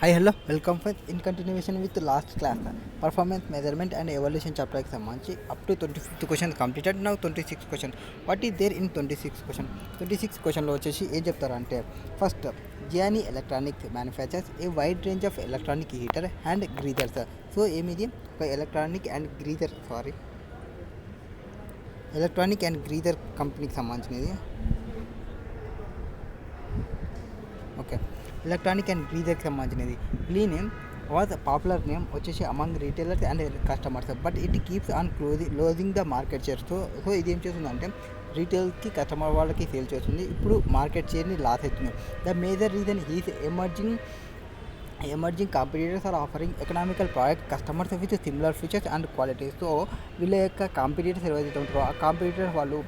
Hi, hello, welcome friends. In continuation with the last class, performance measurement and evaluation chapter కి సంబంధించి up to 25th question completed. Now 26th question. What is there in 26th question? 26th questionలో వచ్చేసి ఏం చెప్తారంటే first Gianni electronic manufactures a wide range of electronic heater and geysers. So ఏమిది ఒక electronic and greaser కంపెనీకి సంబంధించినది. Okay, electronic and గ్రీజర్కి సంబంధించినది. గ్లీన్ was popular name వచ్చేసి among retailers and customers, but it keeps on closing the market share. So ఇది ఏం చేస్తుందంటే రీటైల్కి customer వాళ్ళకి సేల్ చేస్తుంది, ఇప్పుడు మార్కెట్ షేర్ని లాస్ అవుతుంది. The major reason is emerging competitors are offering economical product customers with similar features and qualities. So వీళ్ళ యొక్క కాంపిటీటర్స్ ఎవరైతే ఉంటారో ఆ కాంపిటీటర్స్ వాళ్ళు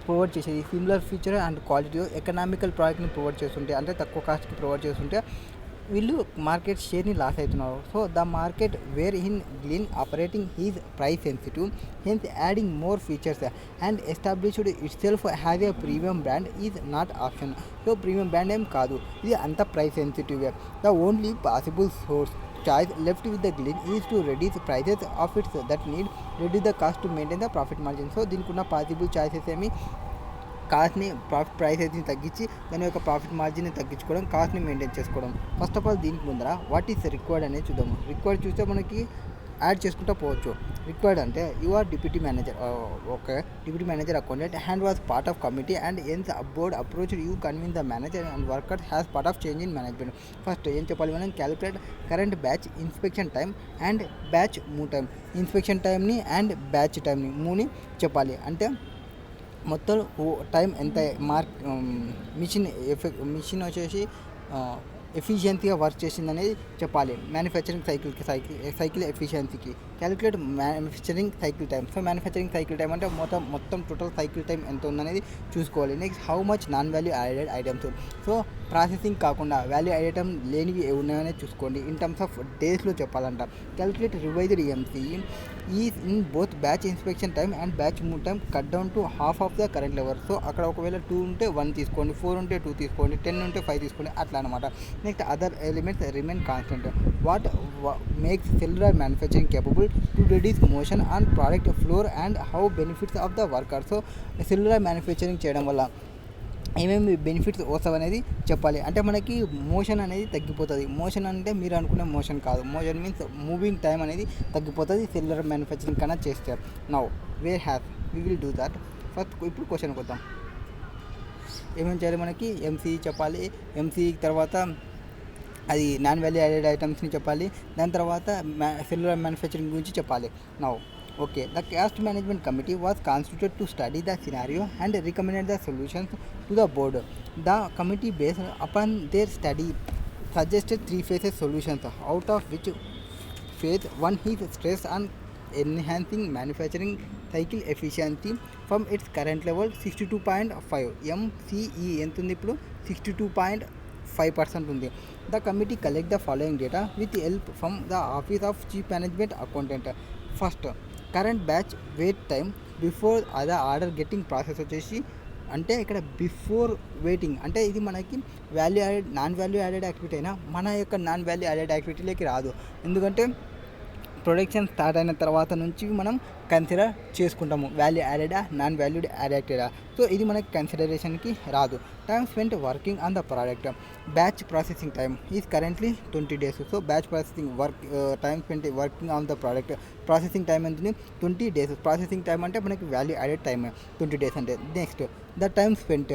ప్రొవైడ్ చేసేది similar feature and quality economical ప్రోడక్ట్ని ప్రొవైడ్ చేస్తుంటే, అంటే తక్కువ కాస్ట్కి ప్రొవైడ్ చేస్తుంటే వీళ్ళు మార్కెట్ షేర్ని లాస్ అవుతున్నారు. So the market where in glean operating is price sensitive, hence adding more features and established itself have a premium brand is not option. So premium brand ఏం కాదు, ఇది అంత price sensitive. The only possible source choice left with the Glen is to reduce prices of its that need reduce the cost to maintain the profit margin. So దీనికి ఉన్న possible choices ఏమి, కాస్ట్ని ప్రైసెస్ని తగ్గించి దాని యొక్క ప్రాఫిట్ మార్జిన్ని తగ్గించుకోవడం, కాస్ట్ని maintain చేసుకోవడం. First of all దీనికి ముందర వాట్ ఈస్ రిక్వైర్డ్ అనేది చూద్దాము. రిక్వైర్డ్ చూస్తే మనకి యాడ్ చేసుకుంటూ పోవచ్చు. రిక్వైర్డ్ అంటే you are deputy manager, okay, deputy manager accountant hand was part of committee and ends board approach you convince the manager and workers has part of change in management. First ఏం చెప్పాలి మనం, calculate current batch inspection time and batch time. Inspection టైంని and batch టైంని మూని చెప్పాలి. అంటే మొత్తం time ఎంత మిషన్ వచ్చేసి ఎఫిషియన్సీగా వర్క్ చేసింది అనేది చెప్పాలి. మ్యానుఫ్యాక్చరింగ్ సైకిల్ ఎఫిషియన్సీకి calculate manufacturing cycle time. So manufacturing cycle time అంటే మొత్తం టోటల్ సైకిల్ టైం ఎంత ఉందనేది చూసుకోవాలి. Next how much non value added items. So processing కాకుండా వాల్యూ ఐటమ్ లేనివి ఉన్నాయనేది చూసుకోండి. ఇన్ టర్మ్స్ ఆఫ్ డేస్లో చెప్పాలంట. Calculate revised EMC is in both batch inspection time and batch time cut down to half of the current level. So అక్కడ ఒకవేళ 2 ఉంటే 1 తీసుకోండి, 4 ఉంటే 2 తీసుకోండి, 10 ఉంటే 5 తీసుకోండి, అట్లా అనమాట. Next other elements remain constant. What makes cellular manufacturing capable to reduce motion on product floor and how benefits of the worker. So cellular manufacturing చేయడం వల్ల ఏమేమి బెనిఫిట్స్ వస్తావు అనేది చెప్పాలి. అంటే మనకి మోషన్ అనేది తగ్గిపోతుంది. మోషన్ అంటే మీరు అనుకునే మోషన్ కాదు, మోషన్ మీన్స్ మూవింగ్ టైం అనేది తగ్గిపోతుంది సెల్యులర్ మ్యానుఫ్యాక్చరింగ్ కన్నా చేస్తే. Now where have we will do that. First ఇప్పుడు క్వశ్చన్కి వద్దాం. ఏమేమి చేయాలి, మనకి ఎంసీ చెప్పాలి, ఎంసీ తర్వాత అది నాన్ వాల్యూ యాడెడ్ ఐటమ్స్ని చెప్పాలి, దాని తర్వాత సెల్యులర్ మ్యానుఫ్యాక్చరింగ్ గురించి చెప్పాలి. Now okay, the cost management committee was constituted to study the scenario and recommended the solutions to the board. The committee based upon their study suggested 3 phases solutions, out of which phase 1 is stress on enhancing manufacturing cycle efficiency from its current level 62.5 MCE ఎంత ఉంది ఇప్పుడు 62.5% ఉంది. The committee collect the following data with help from the office of chief management accountant. First, current batch wait time before అదే order getting process వచ్చేసి, అంటే ఇక్కడ before waiting అంటే ఇది మనకి నాన్ వాల్యూ యాడెడ్ యాక్టివిటీ అయినా మన యొక్క నాన్ వాల్యూ యాడెడ్ యాక్టివిటీలోకి రాదు. ఎందుకంటే ప్రొడక్షన్ స్టార్ట్ అయిన తర్వాత నుంచి మనం కన్సిడర్ చేసుకుంటాము వాల్యూ యాడెడా నాన్ వాల్యూడ్ యాడెడా. సో ఇది మనకి కన్సిడరేషన్కి రాదు. Time spent working on the product. Batch processing time is currently 20 days. So batch processing time spent working on the product processing time ఎంత 20 days. ప్రాసెసింగ్ టైం అంటే మనకి value added time 20 days అంటే. Next the time spent,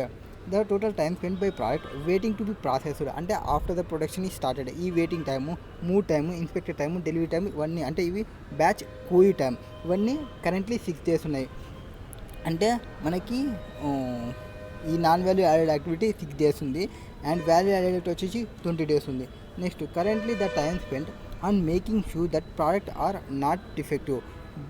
the total time spend by product waiting to be processed, అంటే after the production ఈ started. ఈ waiting time, move time, inspector time, delivery time, ఇవన్నీ అంటే ఇవి batch కూలీ time. ఇవన్నీ currently 6 days ఉన్నాయి. అంటే మనకి ఈ non value added activity 6 days ఉంది అండ్ వాల్యూ యాడెడ్ వచ్చేసి 20 days ఉంది. Next currently the time spend on making sure that product are not defective,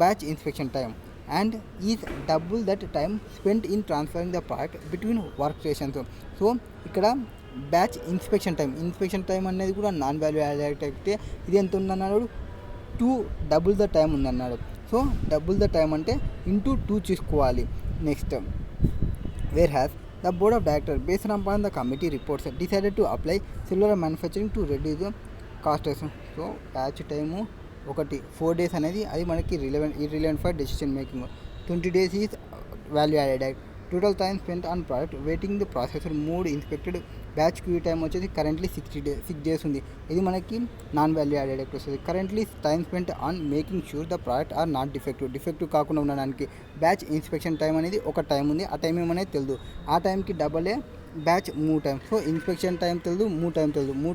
batch inspection time, and is double that time spent in transferring the product between workstations. So ఇక్కడ batch inspection time అనేది కూడా non value added activity. ఇది ఎంత ఉందన్నాడు, 2 double the time ఉందన్నాడు. So double the time అంటే into 2 చూసుకోవాలి. Next wear has the board of director based upon the committee reports decided to apply cellular manufacturing to reduce costs. So batch time ఒకటి 4 days అనేది అది మనకి irrelevant for decision making. 20 days is value added. Total time spent on product waiting the processor mood inspected. Batch queue time వచ్చేసి currently 6 days ఉంది. ఇది మనకి non value added వస్తుంది. Currently time spent on making sure the product are not defective కాకుండా ఉండడానికి. Batch inspection time అనేది ఒక time ఉంది. ఆ టైం ఏమనేది తెలియదు. ఆ టైంకి డబలే batch move time. So inspection time తెలియదు, మూవ్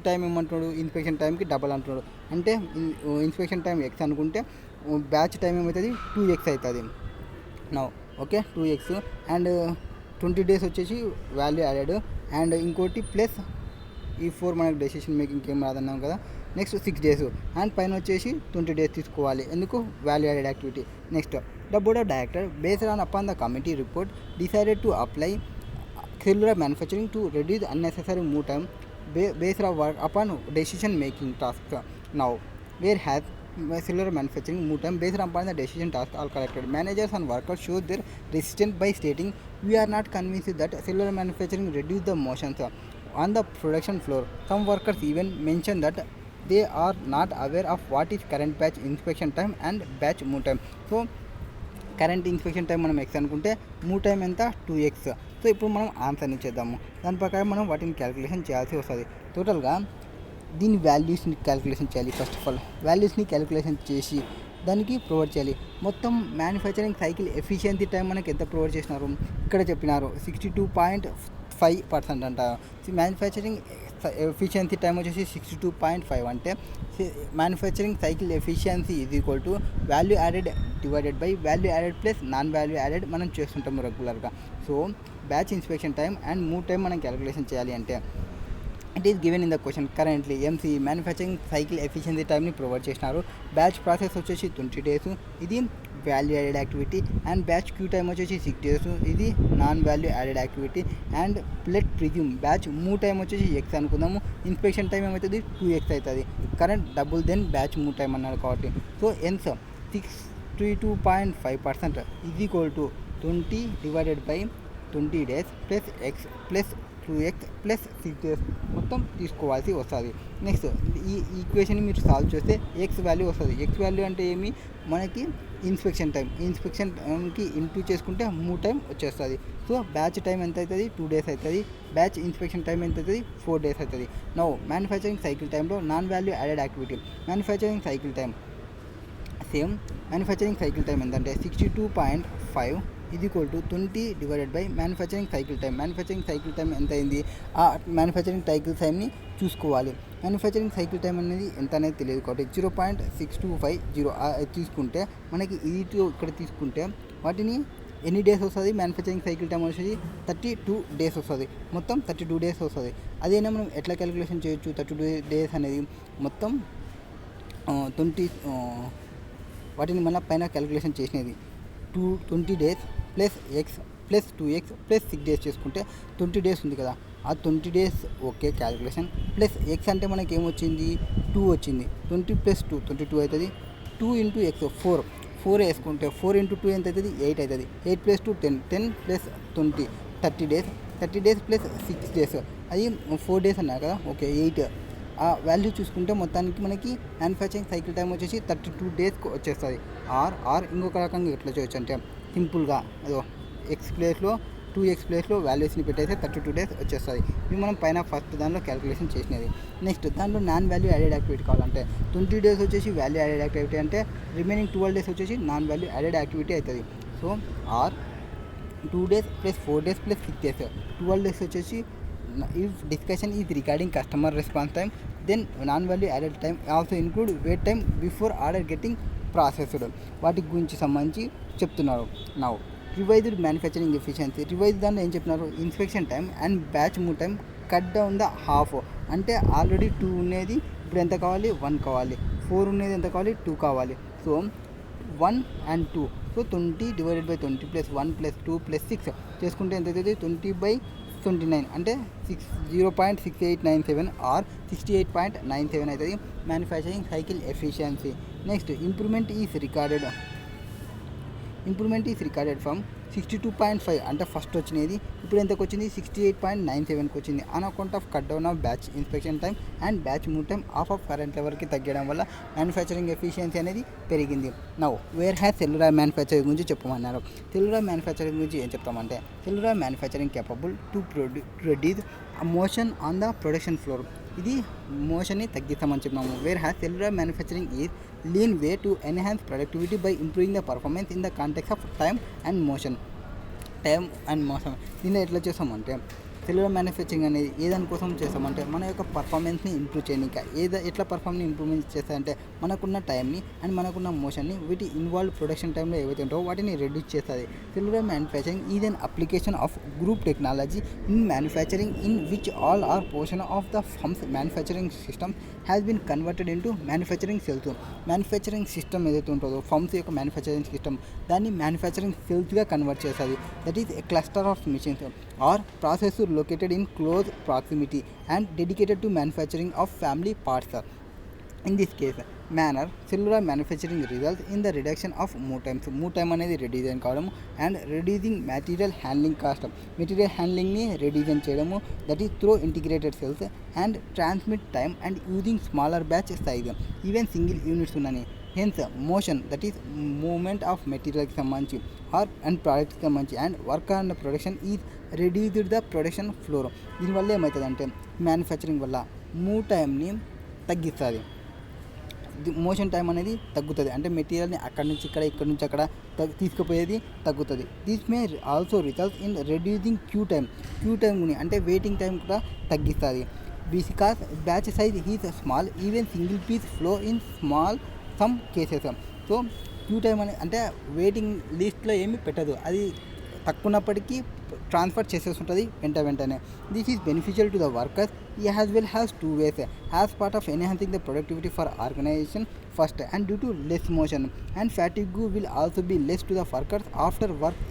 టైం ఏమంటున్నాడు, ఇన్స్పెక్షన్ టైంకి డబల్ అంటున్నాడు. అంటే ఇన్స్పెక్షన్ టైం ఎక్స్ అనుకుంటే బ్యాచ్ టైం ఏమవుతుంది 2x అవుతుంది. No okay 2x and 20 days వచ్చేసి వాల్యూ యాడెడ్. అండ్ ఇంకోటి ప్లస్ ఈ 4 మనకి డెసిషన్ మేకింగ్ ఏం రాదన్నాం కదా. నెక్స్ట్ 6 days అండ్ పైన వచ్చేసి 20 days తీసుకోవాలి. ఎందుకు value added activity. Next the board of director based on upon the committee report decided to apply cellular manufacturing to reduce unnecessary move time based on work upon decision making tasks. Now where has cellular manufacturing move time based upon the decision tasks are corrected. Managers and workers show their resistance by stating we are not convinced that cellular manufacturing reduce the motions on the production floor. Some workers even mention that they are not aware of what is current batch inspection time and batch move time. So current inspection time మనం X అనుకుంటే move time ఎంత 2x. So ఇప్పుడు మనం ఆన్సర్ని చేద్దాము. దాని ప్రకారం మనం వాటిని క్యాలిక్యులేషన్ చేయాల్సి వస్తుంది. టోటల్గా దీని వాల్యూస్ని క్యాలిక్యులేషన్ చేయాలి. ఫస్ట్ ఆఫ్ ఆల్ వాల్యూస్ని క్యాలిక్యులేషన్ చేసి దానికి ప్రొవైడ్ చేయాలి. మొత్తం మ్యానుఫ్యాక్చరింగ్ సైకిల్ ఎఫిషియన్సీ టైం మనకి ఎంత ప్రొవైడ్ చేసినారు ఇక్కడ చెప్పినారు 62.5% అంట. మ్యానుఫ్యాక్చరింగ్ ఎఫిషియన్సీ టైం వచ్చేసి 62.5 అంటే manufacturing cycle efficiency is equal to value added divided by value added plus non value added మనం చేస్తుంటాము రెగ్యులర్గా. So batch inspection time and move time మనం క్యాలిక్యులేషన్ చేయాలి అంటే it is given in the question. Currently MC manufacturing cycle efficiency టైంని provide చేసినారు. Batch process వచ్చేసి 20 days, ఇది value added activity. And batch queue time వచ్చేసి 6 days, ఇది non value added activity. And let presume batch move time వచ్చేసి X అనుకుందాము. Inspection time ఏమవుతుంది 2x అవుతుంది. Current double then batch move time అన్నారు కాబట్టి. సో ఎన్స్ 62.5% is equal to 20 divided by 20 days plus X plus 2x plus 6 days మొత్తం తీసుకోవాల్సి వస్తుంది. నెక్స్ట్ ఈ ఈక్వేషన్ మీరు సాల్వ్ చేస్తే ఎక్స్ వాల్యూ వస్తుంది. ఎక్స్ వాల్యూ అంటే ఏమి మనకి ఇన్స్పెక్షన్ టైంకి ఇంటూ చేసుకుంటే మూవ్ టైం వచ్చేస్తుంది. సో బ్యాచ్ టైం ఎంత అవుతుంది 2 days అవుతుంది. బ్యాచ్ ఇన్స్పెక్షన్ టైం ఎంత అవుతుంది 4 days అవుతుంది. నౌ మ్యానుఫ్యాక్చరింగ్ సైకిల్ టైంలో non value added activity manufacturing cycle time same. Manufacturing cycle time ఎంతంటే 62.5 ఇది equal to 20 divided by manufacturing cycle time. Manufacturing cycle time ఎంత అయింది ఆ మ్యానుఫ్యాక్చరింగ్ సైకిల్ టైంని చూసుకోవాలి. మ్యానుఫ్యాక్చరింగ్ సైకిల్ టైం అనేది ఎంత అనేది తెలియదు కాబట్టి 0.6250 తీసుకుంటే మనకి ఇది ఇక్కడ తీసుకుంటే వాటిని ఎన్ని డేస్ వస్తుంది మ్యానుఫ్యాక్చరింగ్ సైకిల్ టైం వచ్చేసి 32 days వస్తుంది. మొత్తం 32 days వస్తుంది. అదేనా మనం ఎట్లా క్యాలిక్యులేషన్ చేయొచ్చు 32 days అనేది మొత్తం 20 వాటిని మన పైన క్యాలిక్యులేషన్ చేసినది 20 days plus X plus 2x plus 6 days చేసుకుంటే 20 days ఉంది కదా. ఆ 20 days okay calculation plus X అంటే మనకి ఏమొచ్చింది 2 వచ్చింది. 20 ప్లస్ 2 22 అవుతుంది. 2 ఇంటూ ఎక్స్ 4 వేసుకుంటే 4 ఇంటూ 2 ఎంత అవుతుంది 8 అవుతుంది. 8 plus 2 10 plus 20 30 days plus 6 days అది 4 days అన్నారు కదా. ఓకే 8 ఆ వాల్యూ చూసుకుంటే మొత్తానికి మనకి మ్యానుఫ్యాక్చరింగ్ సైకిల్ టైం వచ్చేసి 32 days వచ్చేస్తుంది. ఆర్ ఇంకొక రకంగా ఎట్లా చేయొచ్చు అంటే సింపుల్గా అదో ఎక్స్ ప్లేస్లో 2x ప్లేస్లో వాల్యూస్ని పెట్టేస్తే 32 days వచ్చేస్తుంది. ఇవి మనం పైన ఫస్ట్ దానిలో క్యాలిక్యులేషన్ చేసినది. నెక్స్ట్ దాంట్లో నాన్ వాల్యూ యాడెడ్ యాక్టివిటీ కావాలంటే 20 days వచ్చేసి వాల్యూ యాడెడ్ యాక్టివిటీ అంటే రిమైనింగ్ 12 days వచ్చేసి నాన్ వాల్యూ యాడెడ్ యాక్టివిటీ అవుతుంది. So or 2 days plus 4 days plus 6 days 12 days వచ్చేసి if discussion is regarding customer response time then non-value added time also include wait time before order getting processed వాటి గురించి సంబంధించి చెప్తున్నారు. Now revised manufacturing efficiency revise దాంట్లో ఏం చెప్తున్నారు inspection time and batch move time cut down the half. అంటే already 2 ఉండేది ఇప్పుడు ఎంత కావాలి 1 కావాలి. 4 ఉండేది ఎంత కావాలి 2 కావాలి. So 1 and 2 so 20 divided by 20 plus 1 plus 2 plus 6 చేసుకుంటే ఎంత అవుతుంది 20/29 అంటే 0.6897 ఆర్ 68.97 అవుతుంది manufacturing cycle efficiency. Next improvement is recorded from 62.5 అంటే ఫస్ట్ వచ్చినది ఇప్పుడు ఎంతకు వచ్చింది 68.97కి వచ్చింది on account of cut down of batch inspection time and batch move time of current లెవెల్కి తగ్గడం వల్ల మ్యానుఫ్యాక్చరింగ్ ఎఫిషియన్సీ అనేది పెరిగింది. Now where has cellular manufacturing గురించి చెప్పమన్నారు. సెల్యులార్ మ్యానుఫ్యాక్చరింగ్ గురించి ఏం చెప్తామంటే cellular manufacturing capable to produce motion on the production floor. ఇది మోషన్ని తగ్గిస్తామని చెప్పినాము. Wear has cellular manufacturing is lean way to enhance productivity by improving the performance in the context of time and motion. దీన్ని ఎట్లా చేస్తామంటే cellular manufacturing అనేది ఏదానికోసం చేస్తామంటే మన యొక్క పర్ఫార్మెన్స్ని ఇంప్రూవ్ చేయడానికి. ఎట్లా పర్ఫార్మెన్స్ ఇంప్రూవ్మెంట్ చేస్తాయంటే మనకున్న టైంని అండ్ మనకున్న మోషన్ని వీటి ఇన్వాల్వ్ ప్రొడక్షన్ టైంలో ఏవైతే ఉంటాయో వాటిని రెడ్యూస్ చేస్తుంది. Cellular manufacturing is an application of group technology in manufacturing in which all or portion of the firms manufacturing system has been converted into manufacturing cells. Manufacturing system ఏదైతే ఉంటుందో firms యొక్క manufacturing system దాన్ని manufacturing సెల్స్గా convert చేస్తుంది. That is a cluster of machines or process located in close proximity and dedicated to manufacturing of family parts. In this case manner cellular manufacturing results in the reduction of move time అనేది reduction కావడము and reducing material handling cost. Material హ్యాండ్లింగ్ని reduction చేయడము that is through integrated cells and transmit time and using smaller batch size. even single units ఉన్నని hence motion that is movement of material కి సంబంధించి are and ప్రోడక్ట్కి సంబంధించి and work and production is reduced the production floor. దీనివల్ల ఏమవుతుందంటే manufacturing వల్ల move టైంని తగ్గిస్తుంది. Motion time అనేది తగ్గుతుంది. అంటే మెటీరియల్ని అక్కడి నుంచి ఇక్కడ నుంచి అక్కడ తీసుకుపోయేది తగ్గుతుంది. This may also results in reducing queue టైంని అంటే వెయిటింగ్ టైం కూడా తగ్గిస్తుంది. Because batch size is small even single piece flow in small some cases. So queue time అంటే వెయిటింగ్ లిస్ట్లో ఏమీ పెట్టదు, అది తక్కువ ఉన్నప్పటికీ ట్రాన్స్ఫర్ చేసేస్తుంటుంది వెంటనే. This is beneficial to the workers as well has two ways as part of enhancing the productivity for organization first and due to less motion and fatigue will also be less to the workers after work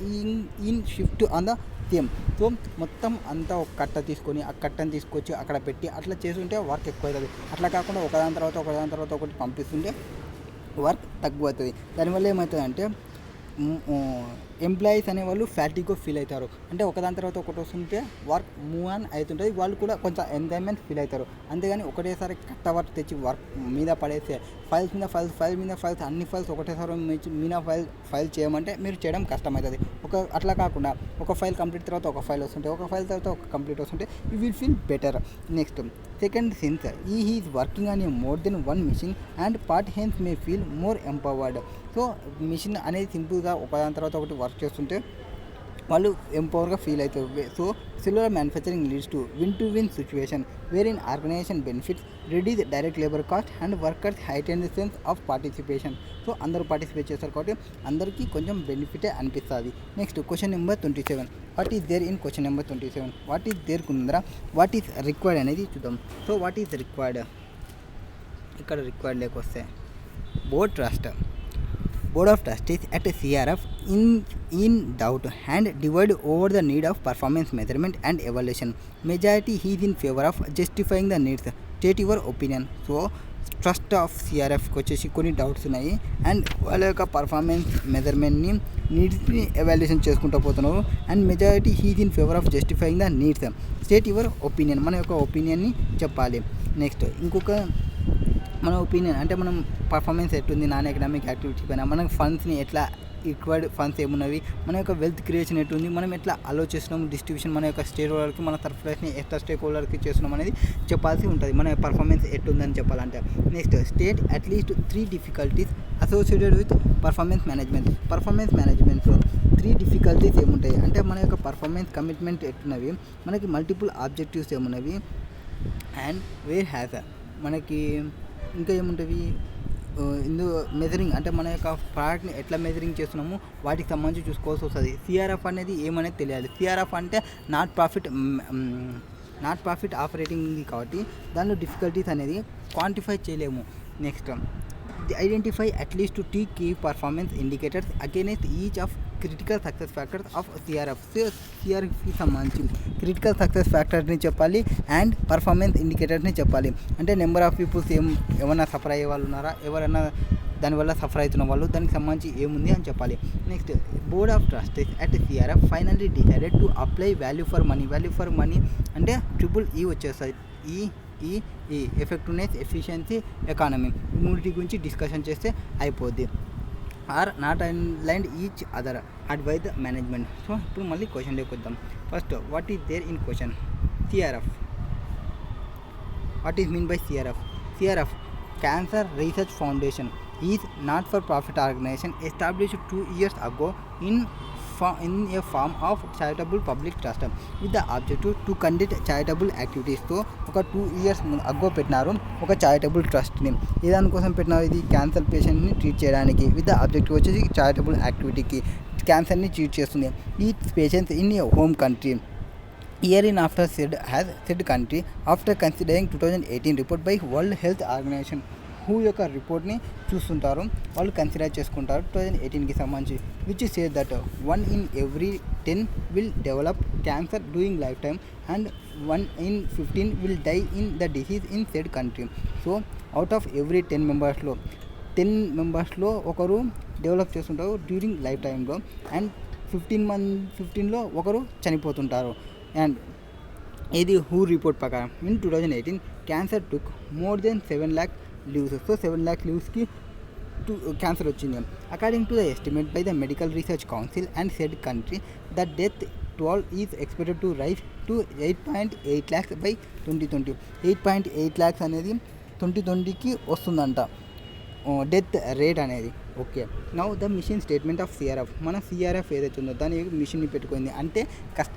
in shift on the same. So మొత్తం అంతా ఒక కట్ట తీసుకొని ఆ కట్టను తీసుకొచ్చి అక్కడ పెట్టి అట్లా చేస్తుంటే వర్క్ ఎక్కువ అవుతుంది. అట్లా కాకుండా ఒకదాని తర్వాత ఒకటి పంపిస్తుంటే వర్క్ తక్కువ అవుతుంది. దానివల్ల ఏమవుతుందంటే ఎంప్లాయీస్ అనేవాళ్ళు ఫ్యాటిగ్గా ఫీల్ అవుతారు. అంటే ఒకదాని తర్వాత ఒకటి వస్తుంటే వర్క్ మూవ్ ఆన్ అవుతుంటుంది, వాళ్ళు కూడా కొంచెం ఎంజాయ్మెంట్ ఫీల్ అవుతారు. అంతేగాని ఒకటేసారి కట్ట వర్క్ తెచ్చి వర్క్ మీద పడేస్తే ఫైల్ మీద ఫైల్స్ అన్ని ఫైల్స్ ఒకటేసారి మీద ఫైల్ చేయమంటే మీరు చేయడం కష్టమవుతుంది. అట్లా కాకుండా ఒక ఫైల్ కంప్లీట్ తర్వాత ఒక ఫైల్ వస్తుంటే ఒక ఫైల్ తర్వాత ఒక కంప్లీట్ వస్తుంటే you will feel better. Next second since is working on a more than one machine and part hence may feel more empowered. So machine అనేది సింపుల్గా ఒకదాని తర్వాత ఒకటి వర్క్ చేస్తుంటే వాళ్ళు ఎంపవర్గా ఫీల్ అవుతారు. So cellular manufacturing leads to win situation where in organization benefits reduce direct labour cost and workers heighten the sense of participation. So అందరూ పార్టిసిపేట్ చేస్తారు కాబట్టి అందరికీ కొంచెం బెనిఫిటే అనిపిస్తుంది. Next question number 27. What is there in question number 27? What is there కుందరా what is required అనేది చూద్దాం. సో వాట్ ఈస్ రిక్వైర్డ్, ఇక్కడ రిక్వైర్డ్ లేకొస్తే Board of Trustees at CRF in doubt and divide over the need of performance measurement and evaluation. Majority is in favor of justifying the needs. State your opinion. So trust of సిఆర్ఎఫ్కి వచ్చేసి కొన్ని doubts ఉన్నాయి and వాళ్ళ యొక్క performance మెజర్మెంట్ని నీడ్స్ని evaluation చేసుకుంటూ పోతున్నారు and majority is in favour of justifying the needs. State your opinion, మన యొక్క ఒపీనియన్ని చెప్పాలి. నెక్స్ట్ ఇంకొక మన ఒపీనియన్ అంటే మనం పర్ఫార్మెన్స్ ఎట్టుంది నాన్ ఎకనామిక్ యాక్టివిటీ పైన, మనకు ఫండ్స్ని ఎట్లా రిక్వైర్డ్ ఫండ్స్ ఏమున్నవి, మన యొక్క వెల్త్ క్రియేషన్ ఎట్టుంది, మనం ఎట్లా అలో చేస్తున్నాం డిస్ట్రిబ్యూషన్, మన యొక్క స్టేక్ హోల్డర్కి మన సర్ప్లస్ని ఎట్లా స్టేక్ హోల్డర్కి చేస్తున్నాం అనేది చెప్పాల్సి ఉంటుంది, మన పర్ఫార్మెన్స్ ఎట్టుందని చెప్పాలంటే. Next state at least 3 difficulties associated with performance management. Performance మేనేజ్మెంట్లో 3 డిఫికల్టీస్ ఏముంటాయి అంటే మన యొక్క పర్ఫార్మెన్స్ కమిట్మెంట్ ఎట్టున్నవి, మనకి మల్టిపుల్ ఆబ్జెక్టివ్స్ ఏమున్నవి అండ్ వేర్ హ్యాస్ మనకి ఇంకా ఏముంటుంది మెజరింగ్ అంటే మన యొక్క ప్రోడక్ట్ని ఎట్లా మెజరింగ్ చేస్తున్నాము వాటికి సంబంధించి చూసుకోవాల్సి వస్తుంది. సిఆర్ఎఫ్ అనేది ఏమనేది తెలియాలి. సిఆర్ఎఫ్ అంటే నాట్ ప్రాఫిట్ ఆపరేటింగ్ కాబట్టి దానిలో డిఫికల్టీస్ అనేది క్వాంటిఫై చేయలేము. Next identify at least 2 key performance indicators against each of critical success factors of CRF. సిఆర్ఎఫ్కి సంబంధించి క్రిటికల్ సక్సెస్ ఫ్యాక్టర్ని చెప్పాలి అండ్ పర్ఫార్మెన్స్ ఇండికేటర్స్ని చెప్పాలి. అంటే నెంబర్ ఆఫ్ పీపుల్స్ ఏమన్నా సఫర్ అయ్యే వాళ్ళు ఉన్నారా, ఎవరైనా దానివల్ల సఫర్ అవుతున్న వాళ్ళు దానికి సంబంధించి ఏముంది అని చెప్పాలి. Next board of trustees at CRF finally decided to apply value for money అంటే EE వచ్చేస్తుంది. ఈ ఎఫెక్టివ్నెస్, ఎఫిషియన్సీ, ఎకానమీ ఈ మూడింటి గురించి డిస్కషన్ చేస్తే అయిపోద్ది. Are not underlined each other advise the management. So ఇప్పుడు మళ్ళీ క్వశ్చన్లోకి వద్దాం. First what is there in question? CRF. What is mean by CRF? CRF Cancer Research Foundation is not for profit organization established 2 years ago in a form of charitable public trust with the objective to conduct charitable activities. So ఒక 2 years అగో పెట్టినారు ఒక charitable ట్రస్ట్ని. ఏ దానికోసం పెట్టినారు? ఇది cancer పేషెంట్ని treat చేయడానికి. With the objective వచ్చేసి చారిటబుల్ యాక్టివిటీకి క్యాన్సర్ని ట్రీట్ చేస్తుంది. ఈ patients in a home country year in after said country after considering 2018 report by World Health Organization. Who యొక్క రిపోర్ట్ని చూస్తుంటారు, వాళ్ళు కన్సిడర్ చేసుకుంటారు 2018కి సంబంధించి. Which says that 1 in every 10 will develop cancer during lifetime and 1 in 15 will die in the disease in said country. So out of every 10 మెంబర్స్లో ఒకరు develop చేస్తుంటారు during life టైంలో, అండ్ 15లో ఒకరు చనిపోతుంటారు. అండ్ ఇది హూ రిపోర్ట్ ప్రకారం in 2018 cancer took more than 7 lakh lives. So 7 lakh livesకి క్యాన్సర్ వచ్చింది. According to the estimate by the medical research council and said country the death toll is expected to rise to 8.8 lakhs by 2020. 8.8 lakhs అనేది 2020కి వస్తుందంట death rate అనేది. Okay, now the mission statement of CRF. మన CRF ఏదైతే ఉందో దాని మిషన్ని పెట్టుకుంది అంటే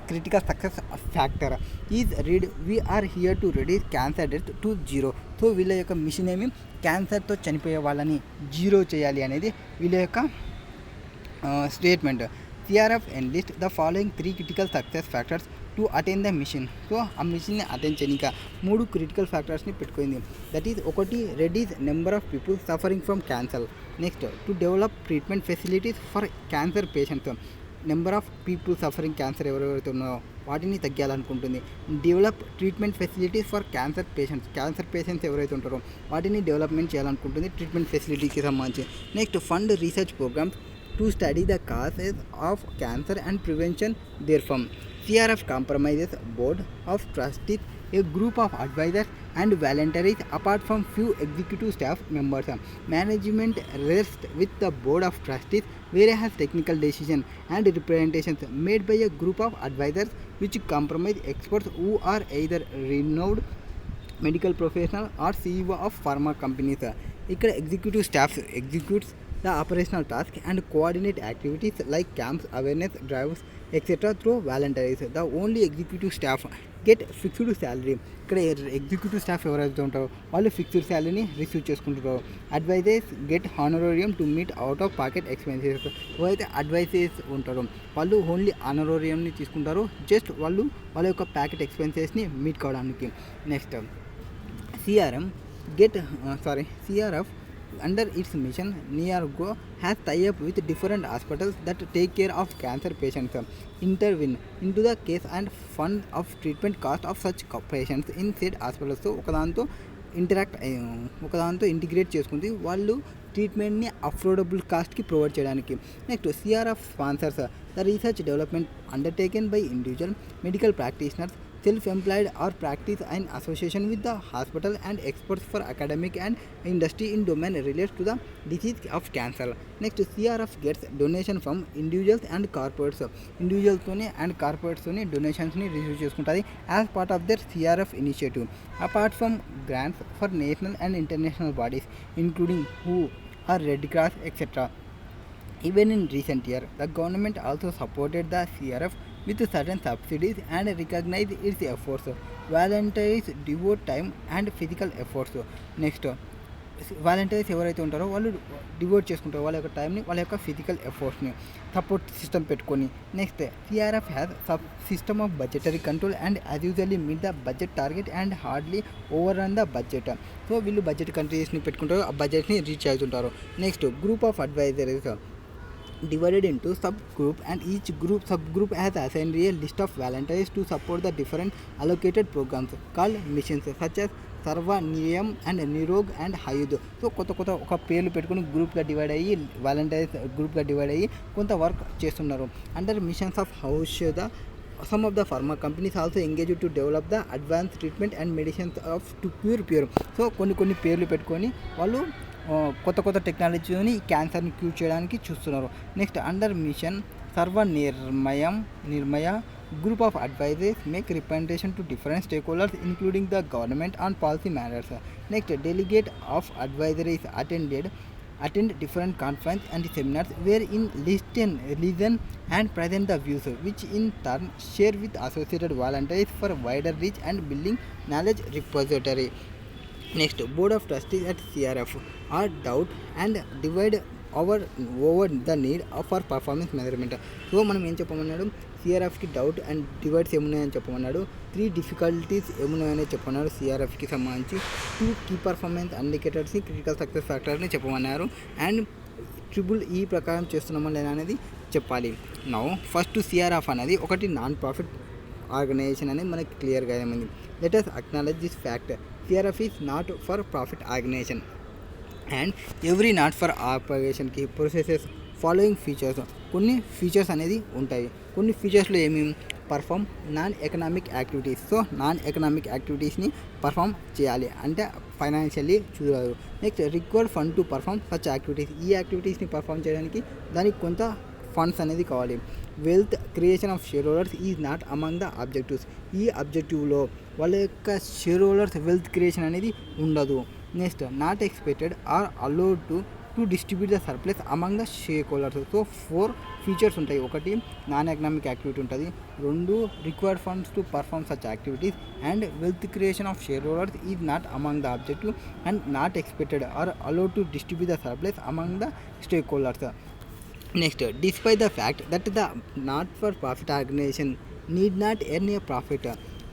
critical success factor is read we're here to reduce cancer death to 0. So వీళ్ళ యొక్క మిషన్ ఏమి క్యాన్సర్తో చనిపోయే వాళ్ళని 0 చేయాలి అనేది వీళ్ళ యొక్క statement. CRF enlist the following 3 critical success factors to attain the mission. So ఆ మిషన్ని అటైన్ చేయడానికి 3 critical ఫ్యాక్టర్స్ని పెట్టుకుంది. దట్ ఈజ్ ఒకటి reduce number of people suffering from cancer. Next to develop treatment facilities for cancer patients. Number of people suffering cancer ఎవరెవరైతే ఉన్నారో వాటిని తగ్గాలనుకుంటుంది. Develop treatment facilities for cancer patients ఎవరైతే ఉంటారో వాటిని డెవలప్మెంట్ చేయాలనుకుంటుంది ట్రీట్మెంట్ ఫెసిలిటీకి సంబంధించి. Next fund research programmes to study the causes of cancer and prevention therefrom. CRF comprises board of trustees, a group of advisors and volunteers apart from few executive staff members. Management rests with the board of trustees, whereas technical decisions and representations made by a group of advisors which comprise experts who are either renowned medical professional or CEO of pharma companies. ఇక్కడ executive staff executes the operational task and coordinate activities like camps, awareness drives, etc. through volunteers. The only executive staff get fixed salary. ఇక్కడ executive staff ఎవరైతే ఉంటారో వాళ్ళు fixed శాలరీని receive చేసుకుంటారు. Advisers get honorarium to meet out of pocket expenses. ఎవరైతే advisers ఉంటారో వాళ్ళు only హానరోరియంని తీసుకుంటారు, జస్ట్ వాళ్ళు వాళ్ళ యొక్క ప్యాకెట్ ఎక్స్పెన్సెస్ని మీట్ కావడానికి. Next CRF under its mission, NIARGO has tie-up with different hospitals that take care of cancer patients, intervene into the case and fund of treatment cost of such patients in said hospitals. So ఒకదాంతో integrate చేసుకుంది వాళ్ళు ట్రీట్మెంట్ని affordable కాస్ట్కి provide చేయడానికి. Next CRF sponsors the research development undertaken by individual medical practitioners, self-employed or practice in association with the hospital and experts for academic and industry in domain related to the disease of cancer. Next, CRF gets donation from individuals and corporates. Individuals and corporates donations ni receive చేసుకుంటుంది as part of their CRF initiative. Apart from grants for national and international bodies including WHO or Red Cross etc. Even in recent year, the government also supported the CRF with certain subsidies and recognize its efforts. Volunteers devote time and physical efforts. Next, volunteers ఎవరైతే ఉంటారో వాళ్ళు devout చేసుకుంటారో వాళ్ళ యొక్క టైంని వాళ్ళ యొక్క physical ఎఫర్ట్స్ని సపోర్ట్ సిస్టమ్ పెట్టుకొని. Next CRF has sub system of budgetary control and as usually meet the budget target and hardly over run the budget. So వీళ్ళు బడ్జెట్ కంట్రీస్ని పెట్టుకుంటారు, ఆ బడ్జెట్ని రీచ్ అవుతుంటారు. Next group of advisors divided into subgroup and each subgroup has assigned a list of volunteers to support the different allocated programs called missions such as సర్వనియం and Nirog and హయుద్. So కొత్త కొత్త ఒక పేర్లు పెట్టుకుని గ్రూప్గా డివైడ్ అయ్యి వాలంటీర్స్ గ్రూప్గా డివైడ్ అయ్యి కొంత వర్క్ చేస్తున్నారు. అండర్ మిషన్స్ ఆఫ్ ఔషధ some of the pharma companies also engage to develop the advanced treatment and medicines of to cure. So కొన్ని పేర్లు పెట్టుకొని వాళ్ళు కొత్త కొత్త టెక్నాలజీని క్యాన్సర్ని క్యూర్ చేయడానికి చూస్తున్నారు. Next under mission Nirmaya group of advisors make representation to different stakeholders including the government on policy matters. Next, delegate of advisories attend different conferences and seminars wherein listen and present the views which in turn share with associated volunteers for wider reach and building knowledge repository. Next, board of trustees at CRF are doubt and divide over the need for performance measurement. So మనం ఏం చెప్పమన్నాడు, సిఆర్ఎఫ్కి doubt and divides ఏమున్నాయని చెప్పమన్నాడు, 3 difficulties ఏమున్నాయని చెప్పమన్నాడు సిఆర్ఎఫ్కి సంబంధించి, 2 key performance ఇండికేటర్స్ని critical success ఫ్యాక్టర్ని చెప్పమన్నారు, and EEE ప్రకారం చేస్తున్నామా లేదా అనేది చెప్పాలి. నౌ ఫస్ట్ సిఆర్ఎఫ్ అనేది ఒకటి నాన్ ప్రాఫిట్ ఆర్గనైజేషన్ అనేది మనకి క్లియర్గా ఏమైంది. Let us acknowledge this fact. CRF is not for profit organization and every not for ఆర్గనైజేషన్కి ప్రొసెసెస్ ఫాలోయింగ్ ఫీచర్స్, కొన్ని ఫీచర్స్ అనేది ఉంటాయి. కొన్ని ఫీచర్స్లో ఏమేమి, perform non economic activities. So non economic యాక్టివిటీస్ని పర్ఫామ్ చేయాలి అంటే ఫైనాన్షియల్లీ చూడదు. Next, required fund to perform such activities. ఈ యాక్టివిటీస్ని పర్ఫామ్ చేయడానికి దానికి కొంత ఫండ్స్ అనేది కావాలి. Wealth creation of share holders is not among the objectives. ఈ ఆబ్జెక్టివ్లో వాళ్ళ యొక్క షేర్ హోల్డర్స్ వెల్త్ క్రియేషన్ అనేది ఉండదు. Next, not expected or allowed to distribute the surplus among the share holders. So 4 features ఉంటాయి. ఒకటి నాన్ ఎకనామిక్ యాక్టివిటీ ఉంటుంది, 2 required funds to perform such activities, and wealth creation of share holders is not among the objective, and not expected or allowed to distribute the surplus among the stake holders. Next, despite the fact that the not for profit organisation need not earn A profit.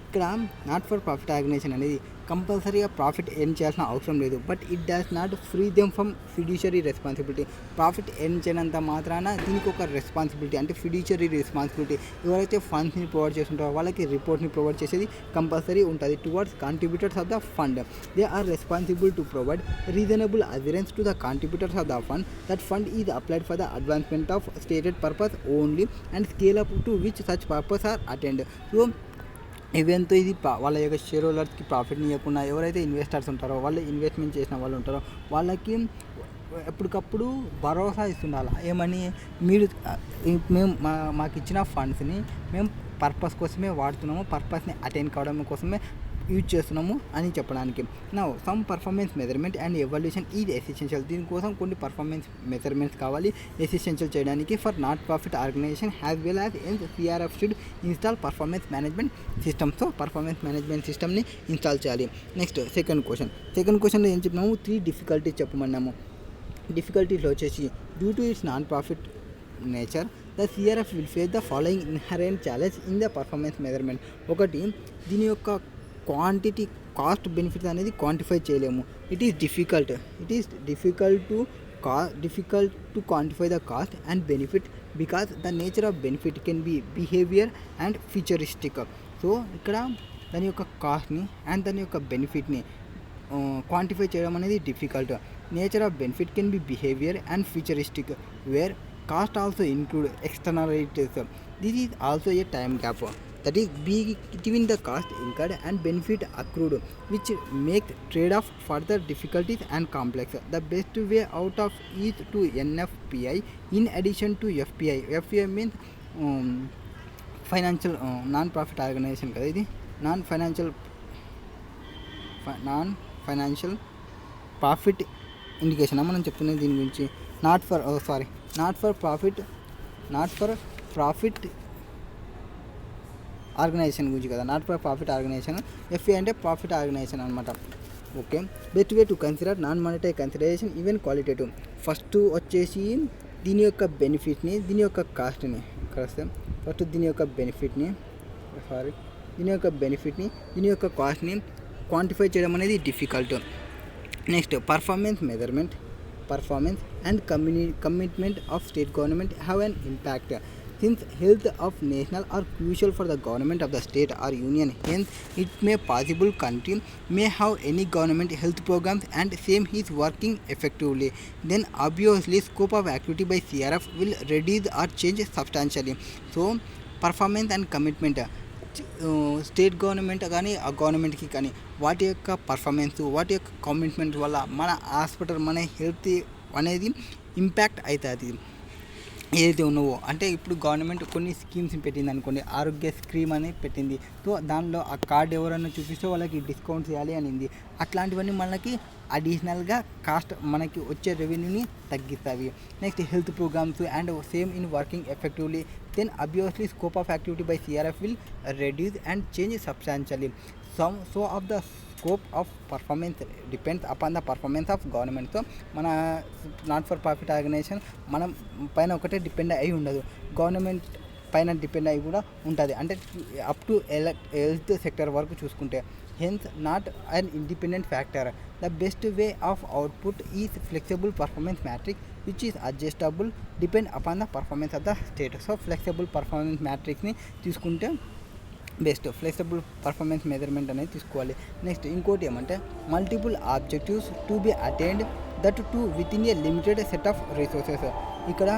ఇక్కడ not for profit organization అనేది కంపల్సరీగా profit earn చేయాల్సిన అవసరం లేదు, but it does not free them from fiduciary responsibility. Profit earn చేయనంత మాత్రాన దీనికి ఒక రెస్పాన్సిబిలిటీ అంటే ఫిడ్యూషరీ రెస్పాన్సిబిలిటీ, ఎవరైతే ఫండ్స్ని ప్రొవైడ్ చేస్తుంటారో వాళ్ళకి రిపోర్ట్ని ప్రొవైడ్ చేసేది కంపల్సరీ ఉంటుంది. Towards contributors of the fund, they are responsible to provide reasonable adherence to the contributors of the fund. That fund is applied for the advancement of stated purpose only and scale up to which such purpose are attend. So ఈవెంతో ఇది వాళ్ళ యొక్క share హోల్డర్స్కి ప్రాఫిట్ని ఇవ్వకుండా ఎవరైతే investors ఉంటారో, వాళ్ళు investment చేసిన వాళ్ళు ఉంటారో వాళ్ళకి ఎప్పటికప్పుడు భరోసా ఇస్తుండాలి. ఏమని, మీరు మేము మాకు ఇచ్చిన ఫండ్స్ని మేము పర్పస్ కోసమే వాడుతున్నాము, పర్పస్ని అటెండ్ కావడం కోసమే యూజ్ చేస్తున్నాము అని చెప్పడానికి. Now some performance measurement and evaluation is essential. దీనికోసం కొన్ని పర్ఫార్మెన్స్ మెజర్మెంట్స్ కావాలి ఎసెన్షియల్ చేయడానికి. For not profit organisation has well as in CRF should install performance management system. So performance management సిస్టమ్ని ఇన్స్టాల్ చేయాలి. నెక్స్ట్ సెకండ్ క్వశ్చన్లో ఏం చెప్పినాము, 3 difficulties చెప్పమన్నాము. డిఫికల్టీస్లో వచ్చేసి due to its non profit nature the CRF will face the following inherent challenge in the performance measurement. ఒకటి, దీని యొక్క క్వాంటిటీ కాస్ట్ బెనిఫిట్స్ అనేది క్వాంటిఫై చేయలేము. It is difficult to quantify the cost and benefit because the nature of benefit can be behaviour and futuristic. So ఇక్కడ దాని యొక్క కాస్ట్ని and దాని యొక్క బెనిఫిట్ని క్వాంటిఫై చేయడం అనేది difficult. Nature of benefit can be behaviour and futuristic where cost also include externalities. This is also a time gap, that is between the cost incurred and benefit accrued, which make trade-off further difficulties and complex. The best way out of is to NFPI in addition to FPI. FPI means financial non-profit organization కదా, ఇది non financial profit indication మనం చెప్తున్నది దీని గురించి. Not for profit organisation గురించి కదా, not for profit organisation. FA అంటే profit organisation అనమాట. Okay, best way to consider non monetary consideration even qualitative. First వచ్చేసి దీని యొక్క బెనిఫిట్ని, దీని యొక్క కాస్ట్ని దీని యొక్క కాస్ట్ని క్వాంటిఫై చేయడం అనేది difficult. Next, performance measurement and commitment of state government have an impact. Since health of national are crucial for the government of the state or union, hence it may possible country may have any government health programs and same is working effectively. Then obviously scope of activity by CRF will reduce or change substantially. So performance and commitment, state government కానీ ఆ గవర్నమెంట్కి కానీ వాటి యొక్క performance, వాటి యొక్క commitment వల్ల మన హాస్పిటల్, మన హెల్త్ అనేది ఇంపాక్ట్ అవుతుంది. ఏదైతే ఉన్నావో అంటే ఇప్పుడు గవర్నమెంట్ కొన్ని స్కీమ్స్ పెట్టింది అనుకోండి, ఆరోగ్య స్కీమ్ అని పెట్టింది. సో దానిలో ఆ కార్డు ఎవరైనా చూపిస్తే వాళ్ళకి డిస్కౌంట్ చేయాలి అనింది. అట్లాంటివన్నీ మనకి అడిషనల్గా కాస్ట్ మనకి వచ్చే రెవెన్యూని తగ్గిస్తాయి. Next health programmes and same in working effectively. Then obviously scope of activity by CRF will reduce and change substantially. So of the scope of performance depends upon the performance of government. So మన not for profit organisation మనం పైన ఒకటే depend అయి ఉండదు, government పైన depend అయి కూడా ఉంటుంది. అంటే అప్ టు హెల్త్ సెక్టర్ వరకు చూసుకుంటే hence not an independent factor. The best way of output is flexible performance matrix which is adjustable depend upon the performance of the state. So flexible performance మ్యాట్రిక్స్ని తీసుకుంటే best, flexible performance measurement అనేది తీసుకోవాలి. Next ఇంకోటి ఏమంటే multiple objectives to be attained that to with in a limited set of resources. ఇక్కడ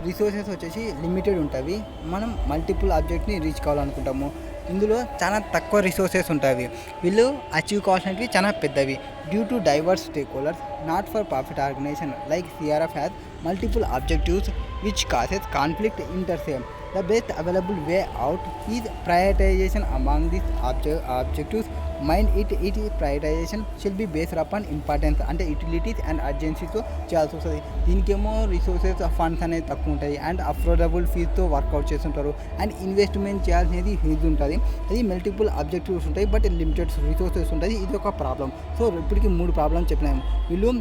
resources వచ్చేసి limited ఉంటుంది, మనం మల్టిపుల్ ఆబ్జెక్ట్ని రీచ్ కావాలనుకుంటాము. ఇందులో చాలా తక్కువ రిసోర్సెస్ ఉంటాయి, వీళ్ళు అచీవ్ కావాల్సినవి చాలా పెద్దవి. Due to diverse stakeholders, not for profit organization like CRF has multiple objectives which causes conflict inter se. The best available way out is prioritization among these objectives. Mind it prioritization should be based upon importance అంటే utilities and అర్జెన్సీతో చేయాల్సి వస్తుంది. దీనికేమో resources funds అనేది తక్కువ ఉంటాయి and affordable ఫీజుతో work out చేస్తుంటారు and investment చేయాల్సినది huge ఉంటుంది. అది multiple objectives ఉంటాయి బట్ లిమిటెడ్ రిసోర్సెస్ ఉంటుంది. ఇది ఒక ప్రాబ్లం. సో ఇప్పటికి 3 ప్రాబ్లమ్స్ చెప్పినాము. వీళ్ళు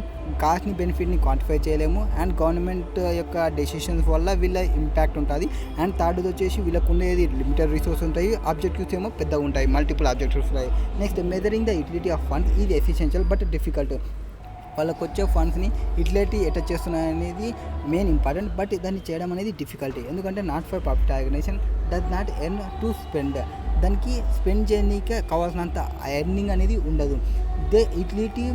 కాస్ట్ని బెనిఫిట్ని క్వాంటిఫై చేయలేము అండ్ గవర్నమెంట్ యొక్క డెసిషన్స్ వల్ల వీళ్ళ ఇంపాక్ట్ ఉంటుంది. అండ్ థర్డ్ది వచ్చేసి వీళ్ళకు ఉండేది లిమిటెడ్ రిసోర్స్ ఉంటాయి, ఆబ్జెక్టివ్స్ ఏమో పెద్దగా ఉంటాయి, మల్టిపుల్ ఆబ్జెక్టివ్స్ ఉంటాయి. Next measuring the utility of funds is essential but difficult. వాళ్ళకు వచ్చే ఫండ్స్ని యూటిలిటీ ఎట్లా చేస్తున్నాయి అనేది మెయిన్ ఇంపార్టెంట్, బట్ దాన్ని చేయడం అనేది డిఫికల్టీ. ఎందుకంటే not for profit organisation does not earn to spend. దానికి స్పెండ్ చేయడానికి కావాల్సినంత ఎర్నింగ్ అనేది ఉండదు. The utility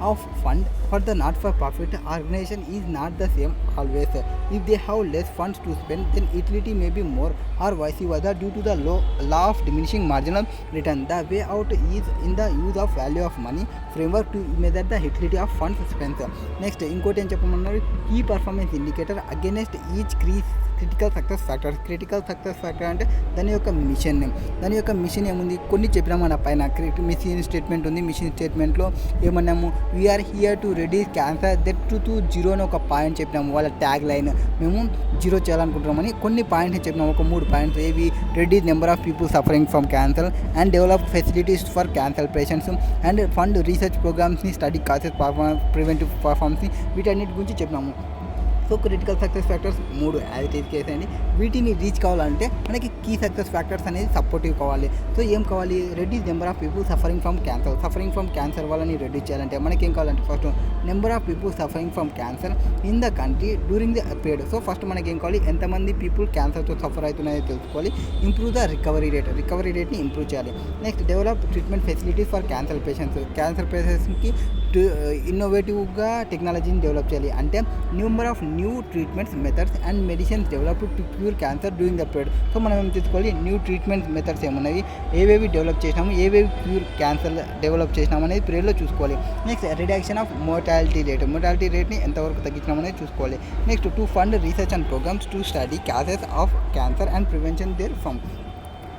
of fund for the not for profit organization is not the same always. If they have less funds to spend, then utility may be more or vice versa due to the law of diminishing marginal return. The way out is in the use of value of money framework to measure the utility of funds spent. Next ఇంకోటి ఏం చెప్పమన్నారు, key performance indicator against each critical success factor. Critical success factor అంటే దాని యొక్క mission ఏముంది, కొన్ని చెప్పినాము. మన పైన మిషన్ స్టేట్మెంట్ ఉంది. మిషన్ స్టేట్మెంట్లో ఏమన్నాము, we're here to reduce cancer that to 0 అని ఒక పాయింట్ చెప్పినాము. వాళ్ళ ట్యాగ్ లైన్ మేము 0 చేయాలనుకుంటున్నామని కొన్ని పాయింట్స్ చెప్పినాము, ఒక 3 పాయింట్స్. ఏవి, reduce number of people suffering from cancer and develop facilities for cancer patients and fund research ప్రోగ్రామ్స్ని, స్టడీ కాసెస్ ప్రివెంటివ్ పర్ఫార్మెన్స్ని, వీటన్నిటి గురించి చెప్పినాము. So critical success factors 3 as it is case అండి. వీటిని రీచ్ కావాలంటే మనకి కీ సక్సెస్ ఫ్యాక్టర్స్ అనేది సపోర్టివ్ కావాలి. సో ఏం కావాలి, reduce number of people suffering from cancer వాళ్ళని రెడ్యూస్ చేయాలంటే మనకి ఏం కావాలంటే first number of people suffering from cancer in the country during the period. So first మనకి ఏం కావాలి, ఎంతమంది పీపుల్ క్యాన్సర్తో సఫర్ అవుతున్నాయో తెలుసుకోవాలి. ఇంప్రూవ్ ద రికవరీ రేట్ని ఇంప్రూవ్ చేయాలి. Next develop treatment facilities for cancer పేషెంట్స్కి ఇన్నోవేటివ్గా టెక్నాలజీని డెవలప్ చేయాలి. అంటే number of new treatments methods and medicines developed to cure cancer during the period. So మనం ఏం తీసుకోవాలి, న్యూ ట్రీట్మెంట్ మెథడ్స్ ఏమున్నాయి, ఏవేవి డెవలప్ చేసినాము, ఏవేవి క్యూర్ క్యాన్సర్ డెవలప్ చేసినాము అనేది పీరియడ్లో చూసుకోవాలి. నెక్స్ట్ రిడక్షన్ ఆఫ్ మోర్టాలిటీ రేట్ని ఎంతవరకు తగ్గించినాము అనేది చూసుకోవాలి. Next to fund research and programmes to study causes of cancer and prevention there from.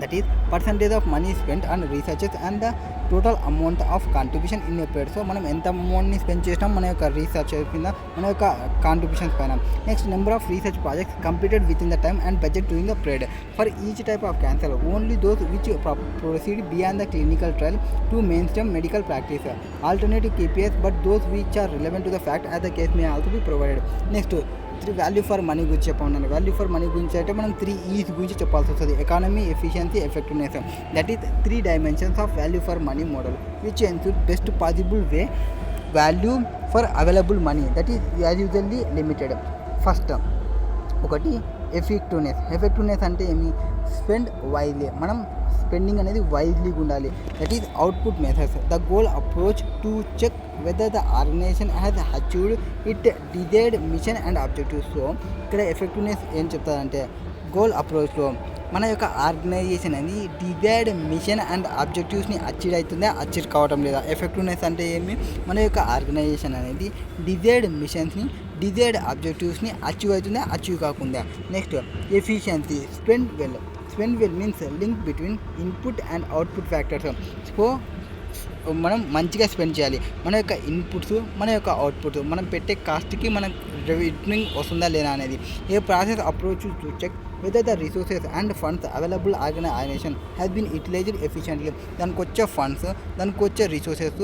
That is percentage of money spent on researches and the total amount of contribution in a period. So మనం ఎంత అమౌంట్ని spend చేసినాం మన యొక్క research కింద, మన యొక్క contributions పైన. Next number of research projects completed within the time and budget during the period. For each type of cancer only those which proceed beyond the clinical trial to mainstream medical practice. Alternative KPIs but those which are relevant to the fact as the case may also be provided. Next value for money గురించి చెప్పమన్నాను. Value for money గురించి అంటే మనం 3 E's గురించి చెప్పాల్సి వస్తుంది. Economy, efficiency, effectiveness. That is 3 dimensions of value for money model which ensure best possible way value for available money that is as usually limited. First ఒకటి effectiveness అంటే ఏమి, spend wisely, మనం స్పెండింగ్ అనేది వైజ్లీగా ఉండాలి. That is output methods, the goal approach to check whether the organisation has achieved it desired mission and objectives. So ఇక్కడ effectiveness ఏం చెప్తారంటే, గోల్ అప్రోచ్లో మన యొక్క ఆర్గనైజేషన్ అనేది డిజైర్డ్ మిషన్ అండ్ ఆబ్జెక్టివ్స్ని అచీవ్ అవుతుందా, అచీవ్ కావడం లేదా. ఎఫెక్టివ్నెస్ అంటే ఏమి, మన యొక్క ఆర్గనైజేషన్ అనేది డిజైర్డ్ మిషన్స్ని, డిజైర్డ్ ఆబ్జెక్టివ్స్ని అచీవ్ అవుతుందా, అచీవ్ కాకుండా. Next efficiency, spend well means link between input and output factors. So మనం మంచిగా స్పెండ్ చేయాలి. మన యొక్క ఇన్పుట్స్, మన యొక్క అవుట్పుట్స్, మనం పెట్టే కాస్ట్కి మనం రిటర్నింగ్ వస్తుందా లేదా అనేది. A process approach to check whether the resources and funds available organization has been utilized efficiently. దానికి వచ్చే ఫండ్స్, దానికి వచ్చే రిసోర్సెస్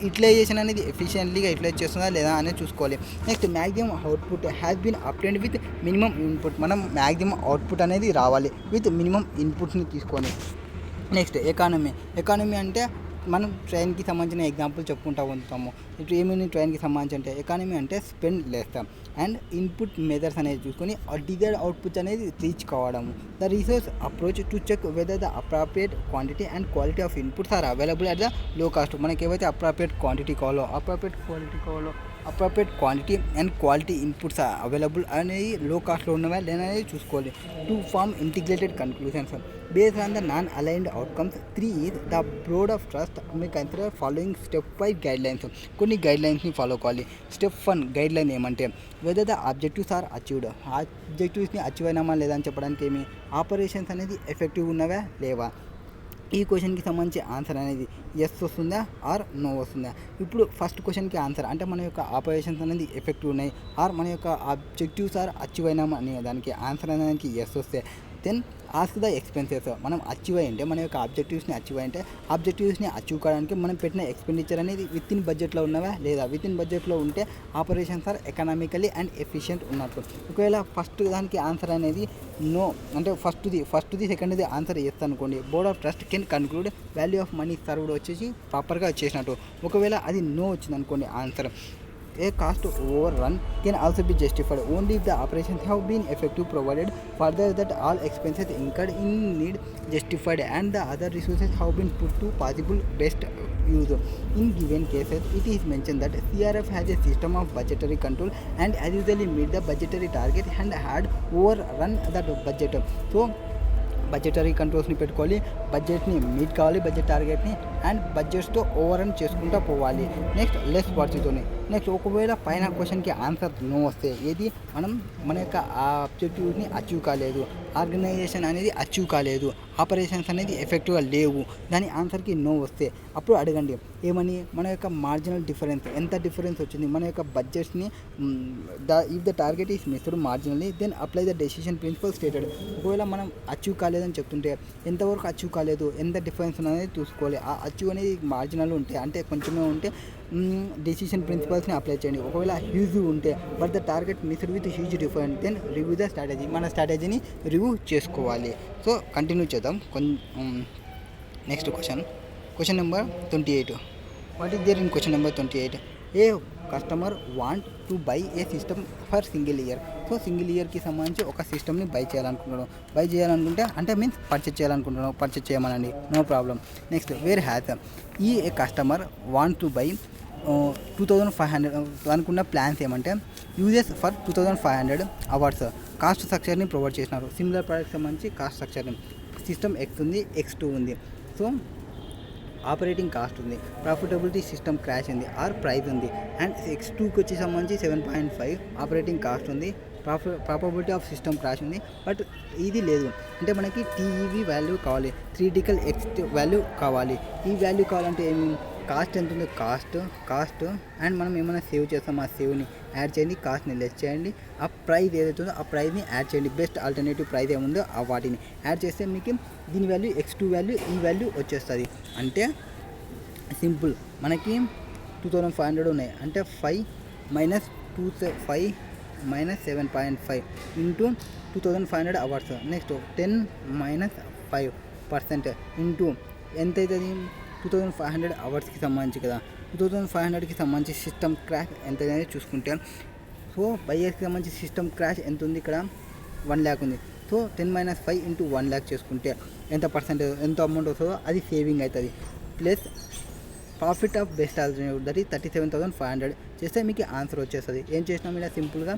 యూటిలైజేషన్ అనేది ఎఫిషియెంట్లీగా యూటిలైజ్ చేస్తుందా లేదా అనేది చూసుకోవాలి. Next maximum output has been obtained with minimum input. మనం మ్యాక్సిమం అవుట్పుట్ అనేది రావాలి విత్ మినిమం ఇన్పుట్ని తీసుకొని. నెక్స్ట్ ఎకానమీ అంటే మనం ట్రైన్కి సంబంధించిన ఎగ్జాంపుల్ చెప్పుకుంటూ ఉంటాము. ఇప్పుడు ఏమైనా ట్రైన్కి సంబంధించి అంటే ఎకానమీ అంటే స్పెండ్ లేస్తాం అండ్ ఇన్పుట్ మెథడ్స్ అనేది చూసుకొని డిజైర్డ్ అవుట్పుట్ అనేది రీచ్ కావడము. The resource approach to check whether the appropriate quantity and quality of inputs are available at the low cost. మనకి ఏవైతే appropriate quantity and quality inputs available అనేది low కాస్ట్లో ఉన్నవా లేదనేది చూసుకోవాలి. To form integrated conclusions based on the non aligned outcomes. 3 is the broad of trust me consider following step wise guidelines. కొన్ని గైడ్లైన్స్ని follow కావాలి. స్టెప్ 1 గైడ్లైన్ ఏమంటే, whether the objectives are achieved. ఆబ్జెక్టివ్స్ని అచీవ్ అయినామా లేదా అని చెప్పడానికి ఏమి, ఆపరేషన్స్ అనేది ఎఫెక్టివ్ ఉన్నవా లేవా. ఈ క్వశ్చన్కి సంబంధించి ఆన్సర్ అనేది ఎస్ వస్తుందా ఆర్ నో వస్తుందా. ఇప్పుడు ఫస్ట్ క్వశ్చన్కి ఆన్సర్ అంటే మన యొక్క ఆపరేషన్స్ అనేది ఎఫెక్టివ్ ఉన్నాయి ఆర్ మన యొక్క ఆబ్జెక్టివ్స్ ఆర్ అచీవ్ అయినామా అనే దానికి ఆన్సర్ అనేది ఎస్ వస్తే, దెన్ ఆస్క్ ద ఎక్స్పెన్సెస్. మనం అచీవ్ అయ్యింటే మన యొక్క ఆబ్జెక్టివ్స్ని అచీవ్ కావడానికి మనం పెట్టిన ఎక్స్పెండిచర్ అనేది విత్ ఇన్ బడ్జెట్లో ఉన్నవా లేదా. విత్ ఇన్ బడ్జెట్లో ఉంటే operations are economically and efficient ఉన్నట్టు. ఒకవేళ ఫస్ట్ దానికి ఆన్సర్ అనేది నో అంటే ఫస్ట్ది సెకండ్ది ఆన్సర్ ఎస్ అనుకోండి, board of trust can conclude value of money served వచ్చేసి ప్రాపర్గా వచ్చేసినట్టు. ఒకవేళ అది నో వచ్చింది అనుకోండి answer, a cost overrun can also be justified only if the operations have been effective, provided further that all expenses incurred in need justified and the other resources have been put to possible best use. In given cases, it is mentioned that CRF has a system of budgetary control and as usually meet the budgetary target and had overrun that budget. So budgetary కంట్రోల్స్ని పెట్టుకోవాలి, బడ్జెట్ని meet కావాలి, budget టార్గెట్ని and బడ్జెట్స్తో over run చేసుకుంటూ పోవాలి. Next less పాలసీతోని. Next ఒకవేళ పైన క్వశ్చన్కి ఆన్సర్ నో వస్తే ఏది, మనం మన యొక్క ఆబ్జెక్టివ్ని అచీవ్ కాలేదు, ఆర్గనైజేషన్ అనేది అచీవ్ కాలేదు, ఆపరేషన్స్ అనేది ఎఫెక్టివ్గా లేవు, దాని ఆన్సర్కి నో వస్తే అప్పుడు అడగండి ఏమని, మన యొక్క మార్జినల్ డిఫరెన్స్ ఎంత డిఫరెన్స్ వచ్చింది, మన యొక్క బడ్జెట్స్ని if the target is missed marginally then apply the decision principle stated. ఒకవేళ మనం అచీవ్ కాలేదని చెప్తుంటే ఎంతవరకు అచీవ్ కాలేదు, ఎంత డిఫరెన్స్ అనేది చూసుకోవాలి. ఆ అచీవ్ అనేది మార్జినల్ ఉంటే అంటే కొంచెమే ఉంటే డెసిషన్ ప్రిన్సిపల్స్ని అప్లై చేయండి. ఒకవేళ హ్యూజ్ ఉంటే but the target missed with huge difference then review the strategy, మన స్ట్రాటజీని రివ్యూ చేసుకోవాలి. సో కంటిన్యూ చేద్దాం. Next question number 28. What is there in question number 28? A customer want to buy a system for single year. So single ఇయర్కి సంబంధించి ఒక సిస్టమ్ని buy చేయాలనుకుంటే అంటే మీన్స్ పర్చేజ్ చేయమనండి, no problem. Next where has ఈ a customer want to buy 2500 అనుకున్న plans ఏమంటే యూజెస్ ఫర్ 2500 అవర్స్. కాస్ట్ స్ట్రక్చర్ని ప్రొవైడ్ చేసినారు. సిమిలర్ ప్రోడక్ట్ సంబంధించి కాస్ట్ స్ట్రక్చర్ని, సిస్టమ్ ఎక్స్ ఉంది, X2 ఉంది. సో ఆపరేటింగ్ కాస్ట్ ఉంది, ప్రాఫిటబిలిటీ సిస్టమ్ క్రాష్ ఉంది ఆర్ ప్రైస్ ఉంది అండ్ X2కి వచ్చి సంబంధించి 7.5 ఆపరేటింగ్ కాస్ట్ ఉంది, ప్రాబబిలిటీ ఆఫ్ సిస్టమ్ క్రాష్ ఉంది. బట్ ఇది లేదు అంటే మనకి TEV వాల్యూ కావాలి, థియరిటికల్ ఎక్స్ వాల్యూ కావాలి. ఈ వాల్యూ కావాలంటే ఏమి, కాస్ట్ ఎంత ఉందో కాస్ట్ అండ్ మనం ఏమైనా సేవ్ చేస్తాం ఆ సేవ్ని యాడ్ చేయండి, కాస్ట్ని లెస్ చేయండి, ఆ ప్రైస్ ఏదైతే ఉందో ఆ ప్రైస్ని యాడ్ చేయండి, బెస్ట్ ఆల్టర్నేటివ్ ప్రైస్ ఏముందో ఆ వాటిని యాడ్ చేస్తే మీకు దీని వాల్యూ X2 వాల్యూ ఈ వాల్యూ వచ్చేస్తుంది. అంటే సింపుల్, మనకి 2500 ఉన్నాయి అంటే 5 - 7.5 ఇంటూ 2500 అవర్స్. నెక్స్ట్ 10 - 5% ఇంటూ ఎంత అవుతుంది, 2500 అవర్స్కి సంబంధించి కదా. 2500కి సంబంధించి సిస్టమ్ క్రాష్ ఎంత అనేది చూసుకుంటే, సో బై ఇయర్స్కి సంబంధించి సిస్టమ్ క్రాష్ ఎంత ఉంది ఇక్కడ 1 lakh ఉంది. సో 10 - 5 × 1 lakh చేసుకుంటే ఎంత అమౌంట్ వస్తుందో అది సేవింగ్ అవుతుంది. Plus profit of best alternative that is 37,500 చేస్తే మీకు ఆన్సర్ వచ్చేస్తుంది. ఏం చేసినాం ఇలా సింపుల్గా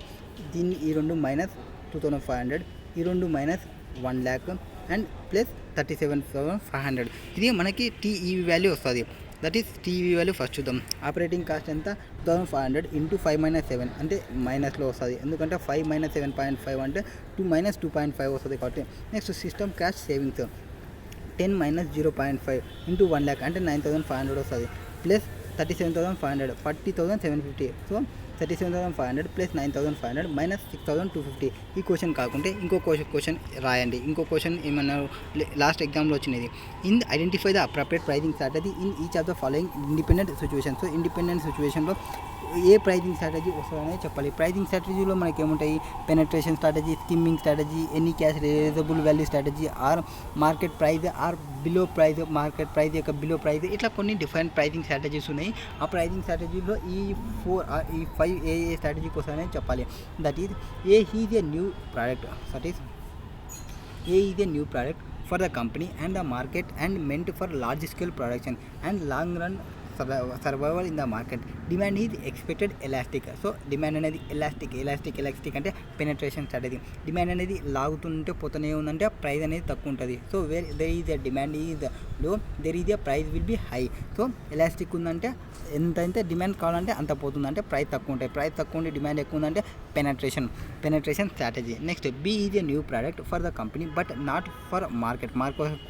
దీన్ని ఈ 2 - 2,500, ఈ 2 - 1 lakh అండ్ ప్లస్ 37,500 ఇది మనకి టీఈవి వాల్యూ వస్తుంది. That is TV value first చూద్దాం. ఆపరేటింగ్ కాస్ట్ ఎంత 2,500 × 5 - 7 అంటే మైనస్లో వస్తుంది. ఎందుకంటే 5 - 7.5 అంటే 2 - 2.5 వస్తుంది కాబట్టి. Next system cash savings 10 - 0.5 × 1 lakh అంటే 9,500 వస్తుంది. ప్లస్ 37,500 40,750. So 37,500 plus 9,500 minus 6,250. ఈ క్వశ్చన్ కాకుంటే ఇంకో క్వశ్చన్ రాయండి. ఇంకో క్వశ్చన్ ఏమన్నారు లాస్ట్ ఎగ్జామ్లో వచ్చినది. In identify the appropriate pricing strategy in each of the following independent situation. So independent సిచ్యువేషన్లో ఏ ప్రైజింగ్ స్ట్రాటజీ వస్తుందనే చెప్పాలి. ప్రైజింగ్ స్ట్రాటజీలో మనకి ఏముంటాయి, penetration strategy, skimming strategy, any cash realizable value strategy, or market price, or below price, market price యొక్క below price, ఇట్లా కొన్ని డిఫరెంట్ ప్రైజింగ్ స్ట్రాటజీస్ ఉన్నాయి. ఆ ప్రైజింగ్ స్ట్రాటజీలో ఈ 5 ఏ స్ట్రాటజీ కోసమనే చెప్పాలి. That is a is a new product. That is a is a new product for the company and the market and meant for large scale production and long run survival in the market. Demand is expected elastic. So demand అనేది elastic అంటే penetration strategy. Demand అనేది లాగుతుంటే పోతూనే ఉందంటే price అనేది తక్కువ ఉంటుంది. So where there is a demand is low there is a price will be high. So elastic ఉందంటే ఎంతైతే డిమాండ్ కావాలంటే అంత పోతుందంటే ప్రైస్ తక్కువ ఉంటాయి. ప్రైస్ తక్కువ ఉంటే డిమాండ్ ఎక్కువ ఉందంటే penetration strategy. Next B is a new product for the company but not for market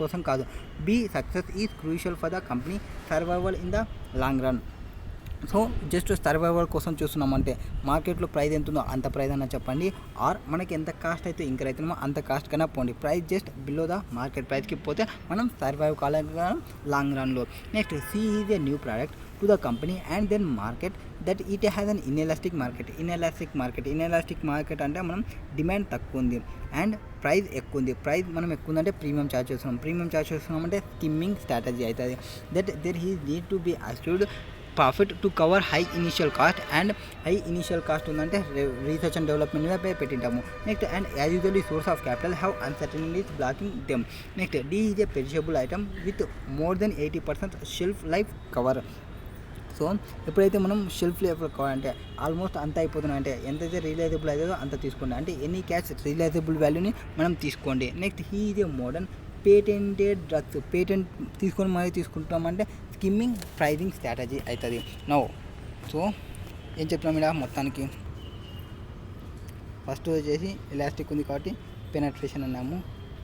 కోసం కాదు. B success is crucial for the company survival in the long run. So just survival కోసం చూస్తున్నామంటే మార్కెట్లో price ఎంత ఉందో అంత price అన్న చెప్పండి, ఆర్ మనకి ఎంత కాస్ట్ అయితే ఇంకర్ అవుతున్నామో అంత కాస్ట్ కన్నా పోండి. Price just below the market ప్రైస్కి పోతే మనం సర్వైవ్ కాలేక లాంగ్ రన్లో. Next C is a new product to the company and then market that it has an inelastic market అంటే మనం డిమాండ్ తక్కువ ఉంది అండ్ ప్రైస్ ఎక్కువ ఉంది. ప్రైస్ మనం ఎక్కువ ఉందంటే ప్రీమియం ఛార్జ్ చేస్తున్నామంటే స్కిమ్మింగ్ స్ట్రాటజీ అవుతుంది. That there he need to be assured profit to cover high initial cost ఉందంటే రీసెర్చ్ అండ్ డెవలప్మెంట్ మీద పెట్టింటాము. Next and as usually source of capital have uncertainties blocking them. Next D is a perishable item with more than 80% shelf life cover. So ఎప్పుడైతే మనం shelf life cover అంటే almost అంత అయిపోతున్నాయి అంటే ఎంతైతే realisable అవుతుందో అంత తీసుకోండి. అంటే ఎనీ క్యాష్ రియలైజబుల్ వాల్యూని మనం తీసుకోండి. Next he is a modern patented drugs. Patent తీసుకొని మరీ తీసుకుంటామంటే స్కిమ్మింగ్ ప్రైజింగ్ స్ట్రాటజీ అవుతుంది. నో సో ఏం చెప్తున్నాం ఇక్కడ మొత్తానికి ఫస్ట్ వచ్చేసి ఎలాస్టిక్ ఉంది కాబట్టి పెనట్రేషన్ అన్నాము.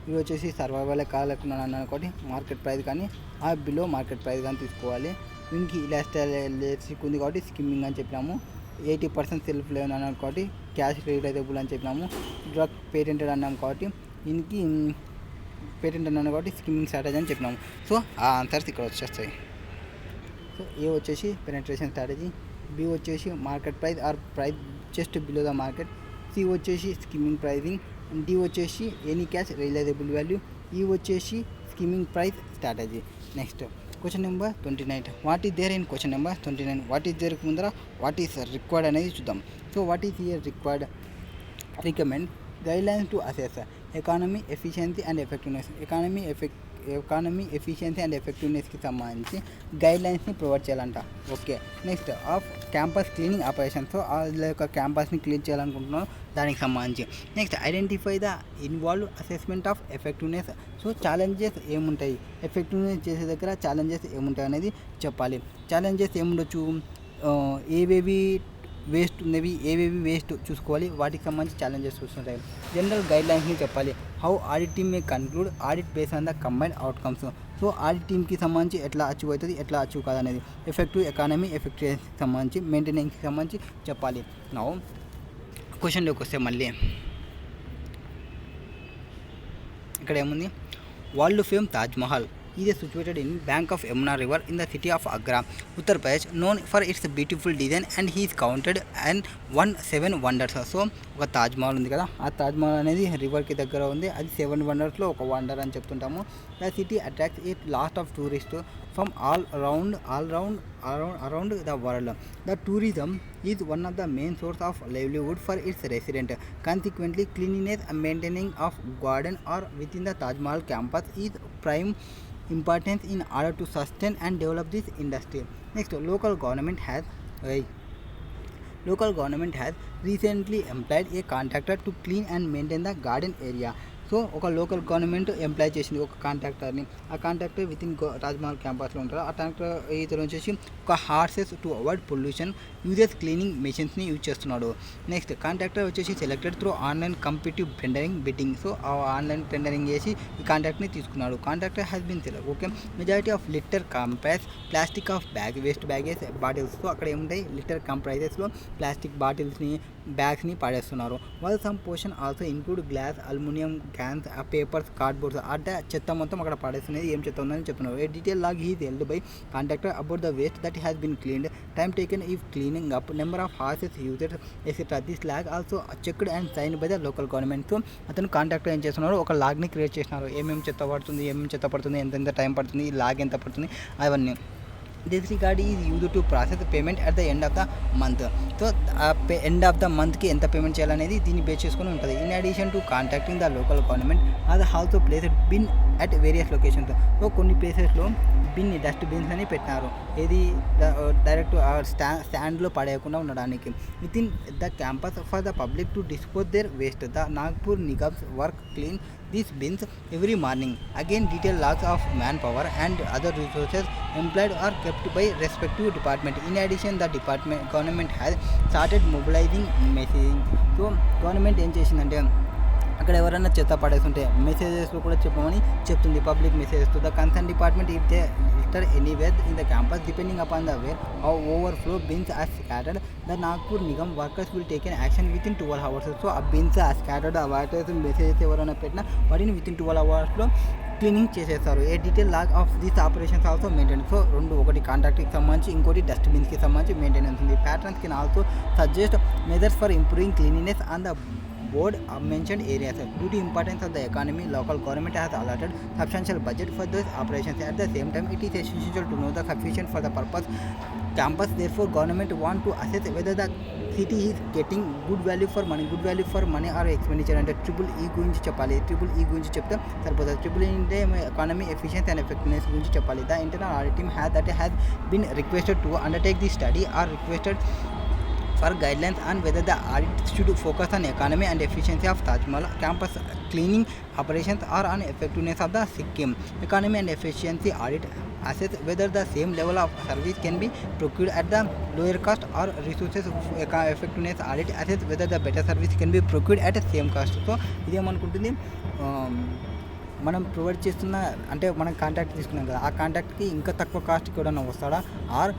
ఇది వచ్చేసి సర్వైవల్ కాలేకున్నాను అన్నాను కాబట్టి మార్కెట్ ప్రైస్ కానీ ఆ బిలో మార్కెట్ ప్రైస్ కానీ తీసుకోవాలి. దీనికి ఎలాస్టిక్ ఉంది కాబట్టి స్కిమ్మింగ్ అని చెప్పినాము. 80% సెల్ఫ్ లేవని అన్నాము కాబట్టి క్యాష్ రియలైజబుల్ అని చెప్పినాము. డ్రగ్ పేటెంటెడ్ అన్నాము కాబట్టి దీనికి పేటెంట్ అన్నాను కాబట్టి స్కిమ్మింగ్ స్ట్రాటజీ అని చెప్పినాము. సో ఆ ఆన్సర్స్ ఇక్కడ వచ్చేస్తాయి. సో ఏ వచ్చేసి పెనట్రేషన్ స్ట్రాటజీ, బి వచ్చేసి market price or price just below the market, C వచ్చేసి స్కిమ్మింగ్ ప్రైజింగ్, డి వచ్చేసి any cash realisable value, E వచ్చేసి skimming price strategy. Next question number 29. What is there in question number 29? What is there ముందర what is required అనేది చూద్దాం. So what is here required? Recommend guidelines to assess economy efficiency and effectiveness. Economy efficiency and ఎఫెక్టివ్నెస్కి సంబంధించి గైడ్లైన్స్ని provide చేయాలంట. Okay. Next off campus cleaning operation. So వాళ్ళ యొక్క క్యాంపస్ని clean చేయాలనుకుంటున్నాను దానికి సంబంధించి. Next identify the involve assessment of effectiveness. So challenges ఏముంటాయి, effectiveness చేసే దగ్గర ఛాలెంజెస్ ఏముంటాయి అనేది చెప్పాలి. ఛాలెంజెస్ ఏముండొచ్చు, ఏవేవి వేస్ట్ ఉన్నవి, ఏవేవి వేస్ట్ చూసుకోవాలి, వాటికి సంబంధించి ఛాలెంజెస్ చూస్తుంటాయి. జనరల్ గైడ్లైన్స్ని చెప్పాలి. How audit team May conclude audit base on the combined outcomes. So audit టీమ్కి సంబంధించి ఎట్లా అచీవ్ అవుతుంది, ఎట్లా అచీవ్ కాదనేది. ఎఫెక్టివ్ ఎకానమీ ఎఫెక్టివ్నెస్కి సంబంధించి మెయింటెనెన్స్కి సంబంధించి చెప్పాలి. నా క్వశ్చన్లోకి వస్తే మళ్ళీ ఇక్కడ ఏముంది, world fame Taj Mahal is situated in bank of Yamuna river in the city of Agra, Uttar Pradesh, known for its beautiful design and he is counted and 7 wonders. So ఒక తాజ్మహల్ ఉంది కదా, ఆ తాజ్మహల్ అనేది రివర్కి దగ్గర ఉంది. అది 7 వండర్స్లో ఒక వండర్ అని చెప్తుంటాము. The city attracts it lot of tourist from around the world. The tourism is one of the main source of livelihood for its residents. Consequently, cleanliness and maintaining of garden or within the Taj Mahal campus is prime importance in order to sustain and develop this industry. Next, local government has recently employed a contractor to clean and maintain the garden area. So ఒక local government employee చేసింది ఒక కాంట్రాక్టర్ని. ఆ contractor with in Taj Mahal క్యాంపస్లో ఉంటారు. ఆ contractor ఇతను వచ్చేసి ఒక horses to avoid pollution uses cleaning మెషిన్స్ని యూజ్ చేస్తున్నాడు. నెక్స్ట్ కాంట్రాక్టర్ వచ్చేసి selected through online competitive tendering bidding. So ఆ ఆన్లైన్ టెండరింగ్ చేసి ఈ కాంట్రాక్ట్ని తీసుకున్నాడు. Contractor has been select. Okay, majority of litter comprise plastic of waste baggage bottles. So అక్కడ ఏముంటాయి, లిటర్ కంప్రైజెస్లో ప్లాస్టిక్ బాటిల్స్ని బ్యాగ్స్ని పాడేస్తున్నారు. వాళ్ళు some portion also include glass, aluminium cans, papers, cardboards. అంటే చెత్త మొత్తం అక్కడ పడేస్తున్నది. ఏం చెత్త ఉందని చెప్తున్నారు. A detail log is held by contractor about the waste that has been cleaned, time taken of cleaning up, number of horses used etcetera. This log also checked and sign by the local government. So అతను contractor ఏం చేస్తున్నారు, ఒక లాగ్ని create చేస్తున్నారు. ఏమేమి చెత్త పడుతుంది, ఏమేమి చెత్త పడుతుంది, ఎంత టైం పడుతుంది, లాగ్ ఎంత పడుతుంది, అవన్నీ. This record is use to process payment at the end of the month. So end of the మంత్కి ఎంత పేమెంట్ చేయాలనేది దీన్ని బేస్ చేసుకొని ఉంటుంది. In addition to contacting the local government అది also placed bin at various locations. So కొన్ని ప్లేసెస్లో Binny dust bins అని పెట్టినారు. ఏది డైరెక్ట్ స్టాండ్లో పడేయకుండా ఉండడానికి. Within the campus for the public to dispose their waste. The Nagpur Nigam's work clean these bins every morning. Again, detailed logs of manpower and other resources employed are kept by respective department. In addition, the government has started mobilizing messaging. So government ఏం చేసిందంటే అక్కడ ఎవరైనా చెత్త పడేస్తుంటే మెసేజెస్లో కూడా చెప్పమని చెప్తుంది. Public messages to the concern department if they litter anywhere in the campus depending upon the where how overflow bins are scattered the Nagpur Nigam workers will taken action within 12 hours. So ఆ bins ఆ scattered ఆ water messages ఎవరైనా పెట్టినా వాటిని within 12 hours cleaning చేసేస్తారు. A detail log of these operations also maintenance. So రెండు, ఒకటి కాంట్రాక్ట్కి సంబంధించి, ఇంకోటి డస్ట్బిన్స్కి సంబంధించి మెయింటెనెన్స్ ఉంది. Patterns can also suggest measures for improving cleanliness on the board mentioned areas. Due to importance of the economy, local government has allotted substantial budget for those operations. At the same time, it is essential to know the sufficient for the purpose campus. Therefore, government want to assess whether the city is getting good value for money or expenditure. అంటే triple E గురించి చెప్పాలి. Triple E గురించి చెప్తే సరిపోతుంది. Triple E అంటే economy, efficiency and effectiveness గురించి చెప్పాలి. The internal audit team has been requested to undertake the study or requested for guidelines on whether the audit should focus on economy and efficiency of Taj Mahal campus cleaning operations or on effectiveness of the Sikkim. Economy and efficiency audit assess whether the same level of service can be procured at the lower cost, or resources effectiveness audit assess whether the better service can be procured at the same cost. So ఇదేమనుకుంటుంది, మనం provide చేస్తున్న అంటే మనం contract తీసుకున్నాం కదా, ఆ కాంట్రాక్ట్కి ఇంకా తక్కువ కాస్ట్కి కూడా వస్తాడా, ఆర్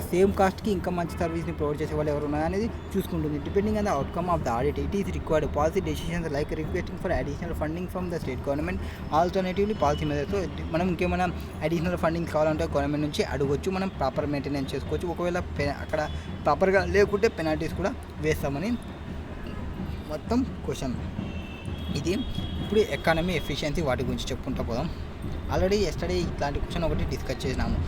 సేమ్ కాస్ట్కి ఇంకా మంచి సర్వీస్ని ప్రొవైడ్ చేసే వాళ్ళు ఎవరు ఉన్నాయనేది చూసుకుంటుంది. Depending on the outcome of the audit it is required policy decisions like requesting for additional funding from the state government, alternatively policy measures. So మనం ఇంకేమైనా అడిషనల్ ఫండింగ్ కావాలంటే గవర్నమెంట్ నుంచి అడగవచ్చు. మనం ప్రాపర్ మెయింటెనెన్స్ చేసుకోవచ్చు. ఒకవేళ అక్కడ ప్రాపర్గా లేకుంటే పెనాల్టీస్ కూడా వేస్తామని మొత్తం క్వశ్చన్ ఇది. ఇప్పుడు ఎకానమీ, ఎఫిషియన్సీ వాటి గురించి చెప్పుకుంటూ పోదాం. ఆల్రెడీ ఎస్టర్డే ఇట్లాంటి క్వశ్చన్ ఒకటి డిస్కస్ చేసినాము.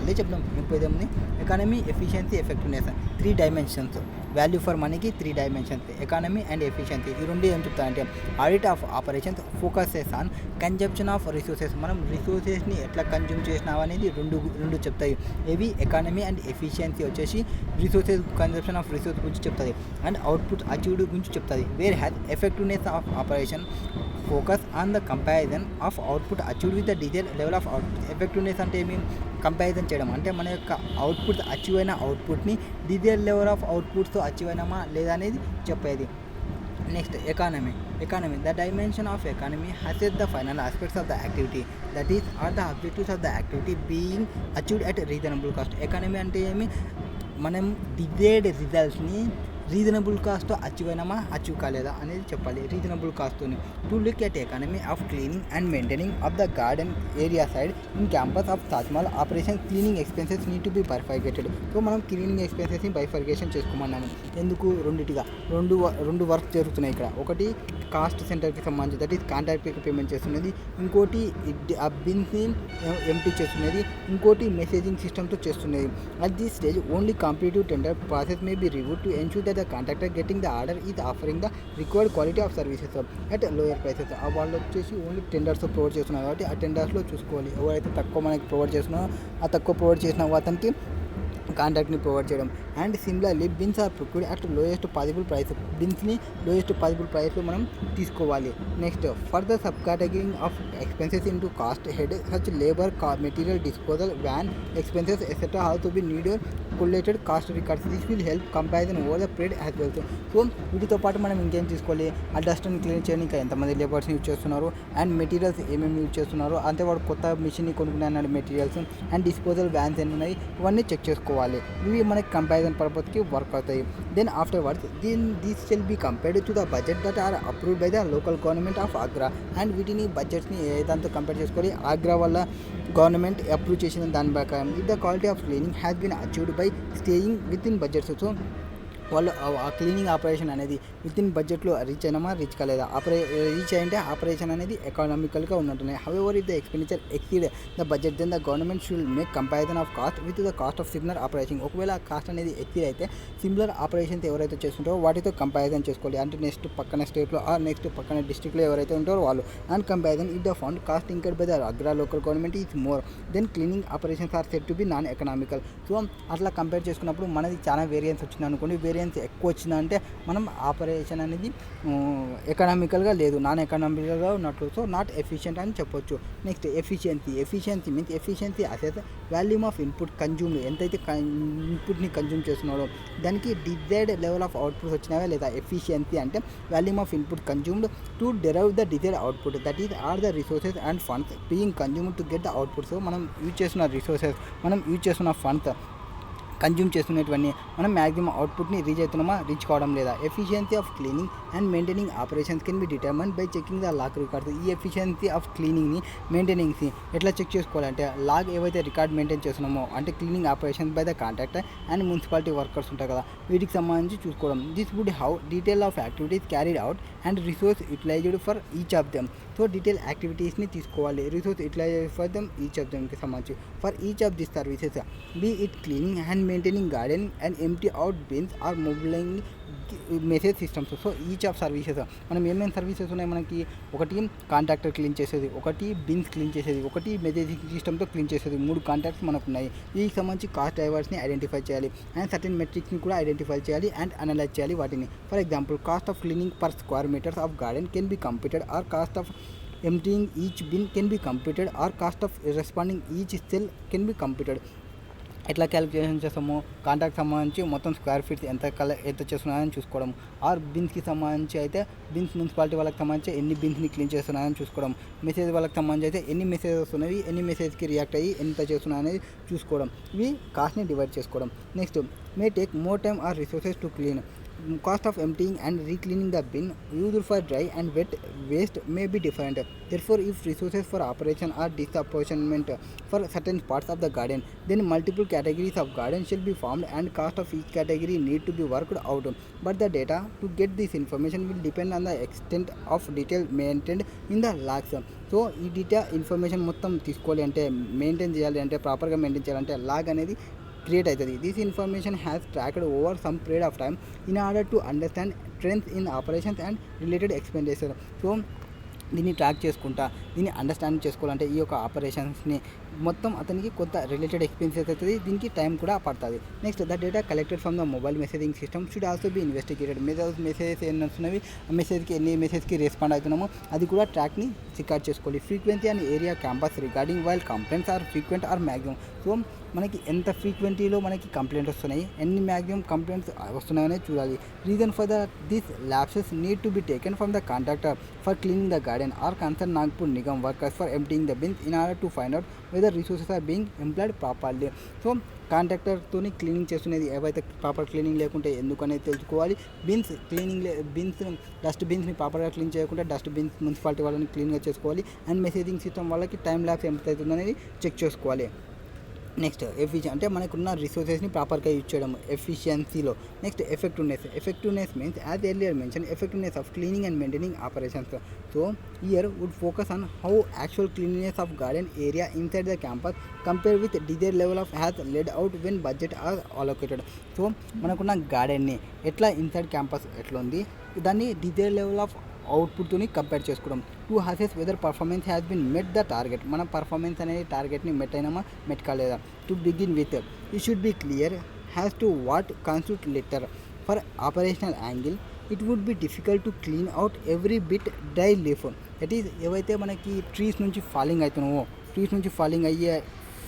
అదే చెప్దాం. ఇంకోదేముంది, economy, efficiency, effectiveness 3 dimensions. Value for మనీకి 3 dimensions, ఎకానమీ అండ్ ఎఫిషియన్సీ. ఈ రెండు ఏం చెప్తారంటే audit of operations focuses on consumption of resources. మనం రిసోర్సెస్ని ఎట్లా కన్జ్యూమ్ చేసినావు అనేది రెండు చెప్తాయి. ఏవి, ఎకానమీ అండ్ ఎఫిషియన్సీ వచ్చేసి రిసోర్సెస్ కన్జంప్షన్ ఆఫ్ రిసోర్స్ గురించి చెప్తుంది అండ్ అవుట్పుట్ అచీవ్డ్ గురించి చెప్తుంది. Whereas effectiveness of operation focus on the comparison of output achieved with the desire level of output. Effectiveness అంటే ఏమి, కంపారిజన్ చేయడం. అంటే మన యొక్క అవుట్పుట్ అచీవ్ అయిన అవుట్పుట్ని డిజైర్ లెవెల్ ఆఫ్ అవుట్పుట్స్తో అచీవ్ అయినామా లేదా అనేది చెప్పేది. Next economy. The dimension of economy has the final aspects of the activity that is or the objectives of the activity being achieved at reasonable cost. Economy అంటే ఏమి, మనం desired రిజల్ట్స్ని reasonable cost achieve అయినామా achieve కాలేదా అనేది చెప్పాలి. Reasonable కాస్ట్తోని to look at economy of cleaning and maintaining of the garden area side in campus of Taj Mahal operation cleaning expenses need to be bifurcated. So మనం క్లీనింగ్ ఎక్స్పెన్సెస్ని bifurcation చేసుకోమన్నాము. ఎందుకు? రెండిటిగా రెండు వర్క్ జరుగుతున్నాయి ఇక్కడ. ఒకటి కాస్ట్ సెంటర్కి సంబంధించి దట్ ఈస్ కాంట్రాక్ట్కి పేమెంట్ చేస్తున్నది, ఇంకోటి ఆ బిన్స్ని ఎంటీ చేస్తున్నది, ఇంకోటి మెసేజింగ్ సిస్టమ్తో చేస్తున్నది. At this stage only competitive tender process may be reviewed to ensure that the contractor getting the order is offering the required quality of services at lower prices. వాళ్ళు వచ్చేసి only tenders provide చేస్తున్నారు కాబట్టి ఆ టెండర్స్లో చూసుకోవాలి. ఎవరైతే తక్కువ మనకి provide చేస్తున్నారో ఆ తక్కువ ప్రొవైడ్ చేసిన అతనికి కాంట్రాక్ట్ని ప్రొవైడ్ చేయడం. And similarly bins are procured at lowest possible price. బిన్స్ని లోయెస్ట్ పాసిబుల్ ప్రైస్లో మనం తీసుకోవాలి. Next for the sub categorising of expenses into cost head such labour material disposal van expenses etcetera also be needed collated cost records. This will help comparison over the period as well. So వీటితో పాటు మనం ఇంకేం తీసుకోవాలి? ఆ డస్ట్ని clean చేయడానికి ఎంతమంది లేబర్స్ని use చేస్తున్నారు, and materials ఏమేమి యూజ్ చేస్తున్నారు, అంతే వాడు కొత్త మిషన్ని కొనుక్కున్నాడు మెటీరియల్స్, అండ్ డిస్పోజల్ వ్యాన్స్ ఎన్ని ఉన్నాయి, ఇవన్నీ చెక్ చేసుకోవాలి. ఇవి మనకి కంపారిజన్ పర్పస్కి వర్క్ అవుతాయి. Then afterwards these shall be compared to the budget that are approved by the local government of Agra. And వీటిని బడ్జెట్స్ని ఏదాంతో కంపేర్ చేసుకోవాలి? ఆగ్రా వల్ల గవర్నమెంట్ అప్రూవ్ చేసిన దాని ప్రకారం if the quality of cleaning has been achieved by staying within budgets. So వాళ్ళు ఆ cleaning operation అనేది విత్ ఇన్ బడ్జెట్లో రీచ్ అయినామా రీచ్ కాలేదా, రీచ్ అయింటే ఆపరేషన్ అనేది ఎకనామికల్గా ఉన్నట్టున్నాయి. However if the expenditure exceed the budget then the government should make comparison of cost with the cost of similar operation. ఒకవేళ ఆ కాస్ట్ అనేది ఎక్సీడ్ అయితే సిమిలర్ ఆపరేషన్స్ ఎవరైతే చేస్తుంటారో వాటితో కంపారిజన్ చేసుకోవాలి. అంటే నెక్స్ట్ పక్కన స్టేట్లో నెక్స్ట్ పక్కన డిస్ట్రిక్ట్లో ఎవరైతే ఉంటారో వాళ్ళు. And comparison if the fund cost incurred by the Agra local government is more than cleaning operations are set to be non economical. So అట్లా కంపేర్ చేసుకున్నప్పుడు మనది చాలా వేరియన్స్ వచ్చింది అనుకోండి, వేరియన్స్ ఎక్కువ వచ్చిందంటే మనం ఆపరేషన్ అనేది ఎకనామికల్గా లేదు, నాన్ ఎకనామికల్గా ఉన్నట్లు. సో నాట్ ఎఫిషియెంట్ అని చెప్పొచ్చు. Next efficiency means efficiency assess volume of input consumed. ఎంతైతే ఇన్పుట్ని కన్జ్యూమ్ చేస్తున్నాడో దానికి డిజైర్డ్ లెవెల్ ఆఫ్ అవుట్పుట్స్ వచ్చినావా లేదా. ఎఫిషియన్సీ అంటే volume of input consumed to derive the desired output that is or the resources and funds being consumed to get the output. So మనం use చేస్తున్న resources, మనం use చేస్తున్న funds consume చేస్తున్నటువంటి మనం maximum అవుట్పుట్ని రీచ్ అవుతున్నామా reach కావడం లేదా. Efficiency of cleaning and maintaining operations can be determined by checking the log records. ఈ ఎఫిషియన్సీ ఆఫ్ క్లీనింగ్ని మెయింటైనింగ్ని ఎట్లా చెక్ చేసుకోవాలంటే లాగ్ ఏవైతే రికార్డ్ మెయింటైన్ చేస్తున్నామో అంటే cleaning operations by the contractor and municipality workers ఉంటాయి కదా, వీటికి సంబంధించి చూసుకోవడం. This would how detail of activities carried out and resource utilised for each of them. So detail యాక్టివిటీస్ని తీసుకోవాలి, resource utilised for them each of దెమ్కి సంబంధించి. For each of this services be it cleaning and maintaining garden and empty out bins or mobiling message systems. So each of services మనం ఏమేమి services ఉన్నాయి మనకి? ఒకటి contractor clean చేసేది, ఒకటి bins clean చేసేది, ఒకటి మెసేజింగ్ సిస్టమ్తో క్లీన్ చేసేది. 3 కాంట్రాక్ట్స్ మనకు ఉన్నాయి. వీటికి సంబంధించి కాస్ట్ డ్రైవర్స్ని ఐడెంటిఫై చేయాలి అండ్ సర్టెన్ మెట్రిక్స్ని కూడా ఐడెంటిఫై చేయాలి అండ్ అనలైజ్ చేయాలి వాటిని. For example cost of cleaning per square metres of garden can be computed or cost of emptying each bin can be computed or cost of responding each cell can be computed. ఎట్లా calculation చేస్తాము? Contract సంబంధించి మొత్తం square feets ఎంత చేస్తున్నాయని చూసుకోవడం. Are బిన్స్కి సంబంధించి అయితే bins municipality వాళ్ళకి సంబంధించి ఎన్ని బిన్స్ని క్లీన్ చేస్తున్నాయని చూసుకోవడం. మెసేజ్ వాళ్ళకి సంబంధించి అయితే ఎన్ని మెసేజెస్ వస్తున్నాయి, ఎన్ని మెసేజ్కి రియాక్ట్ అయ్యి ఎంత చేస్తున్నాయి అనేది చూసుకోవడం. ఇవి కాస్ట్ని డివైడ్ చేసుకోవడం. Next may take more time or resources to clean. Cost of emptying and recleaning the bin used for dry and wet waste may be different. Therefore, if resources for operation are disproportionate for certain parts of the garden, then multiple categories of garden shall be formed and cost of each category need to be worked out. But the data to get this information will depend on the extent of detail maintained in the logs. So ఈ detail information మొత్తం తీసుకోవాలి అంటే, maintain చేయాలి అంటే, ప్రాపర్గా maintain చేయాలంటే log అనేది create అవుతుంది. This information has tracked over some period of time in order to understand trends in operations and related expenditure. So దీన్ని ట్రాక్ చేసుకుంటా దీన్ని అండర్స్టాండ్ చేసుకోవాలంటే ఈ యొక్క ఆపరేషన్స్ని మొత్తం అతనికి కొంత రిలేటెడ్ ఎక్స్పెన్సెస్ అవుతుంది, దీనికి టైం కూడా పడుతుంది. Next the data collected from the mobile messaging system should also be investigated. Messages ఎన్ని వస్తున్నవి, ఆ మెసేజ్కి ఎన్ని మెసేజ్కి రెస్పాండ్ అవుతున్నామో అది కూడా ట్రాక్ని రికార్డ్ చేసుకోవాలి. Frequency and area campus regarding while complaints are frequent or maximum. So మనకి ఎంత ఫ్రీక్వెంటీలో మనకి కంప్లైంట్స్ వస్తున్నాయి, ఎన్ని మ్యాక్సిమం కంప్లైంట్స్ వస్తున్నాయనే చూడాలి. Reason for this lapses need to be taken from the contractor for cleaning the garden or concern Nagpur Nigam workers for emptying the bins in order to find out whether resources are being employed properly. So కాంట్రాక్టర్తోని cleaning చేస్తున్నది ఏవైతే proper cleaning లేకుంటే ఎందుకనేది తెలుసుకోవాలి. Bins dust బిన్స్ని ప్రాపర్గా clean చేయకుండా dust bins municipality వాళ్ళని క్లీన్గా చేసుకోవాలి. అండ్ మెసేజింగ్ సిస్టమ్ వాళ్ళకి టైం ల్యాబ్స్ ఎంత అవుతుందనేది చెక్ చేసుకోవాలి. నెక్స్ట్ అంటే మనకున్న రిసోర్సెస్ని ప్రాపర్గా యూజ్ చేయడం ఎఫిషియన్సీలో. Next effectiveness means as earlier mention effectiveness of cleaning and maintaining operations. So here would focus on how actual cleanliness of garden area inside the campus compare with desire level of has led out when budget are allocated. So మనకున్న గార్డెన్ని ఎట్లా inside campus ఎట్లా ఉంది దాన్ని desire level of అవుట్పుట్తోని compare చేసుకోవడం. To assess whether performance has been met the target. మన performance అనేది టార్గెట్ని మెట్ అయినామా మెట్ కాలేదా. To begin with it should be clear as to what constitute litter. For operational angle it would be difficult to clean out every bit dry leaf. That is ఏవైతే మనకి trees నుంచి falling అయ్యే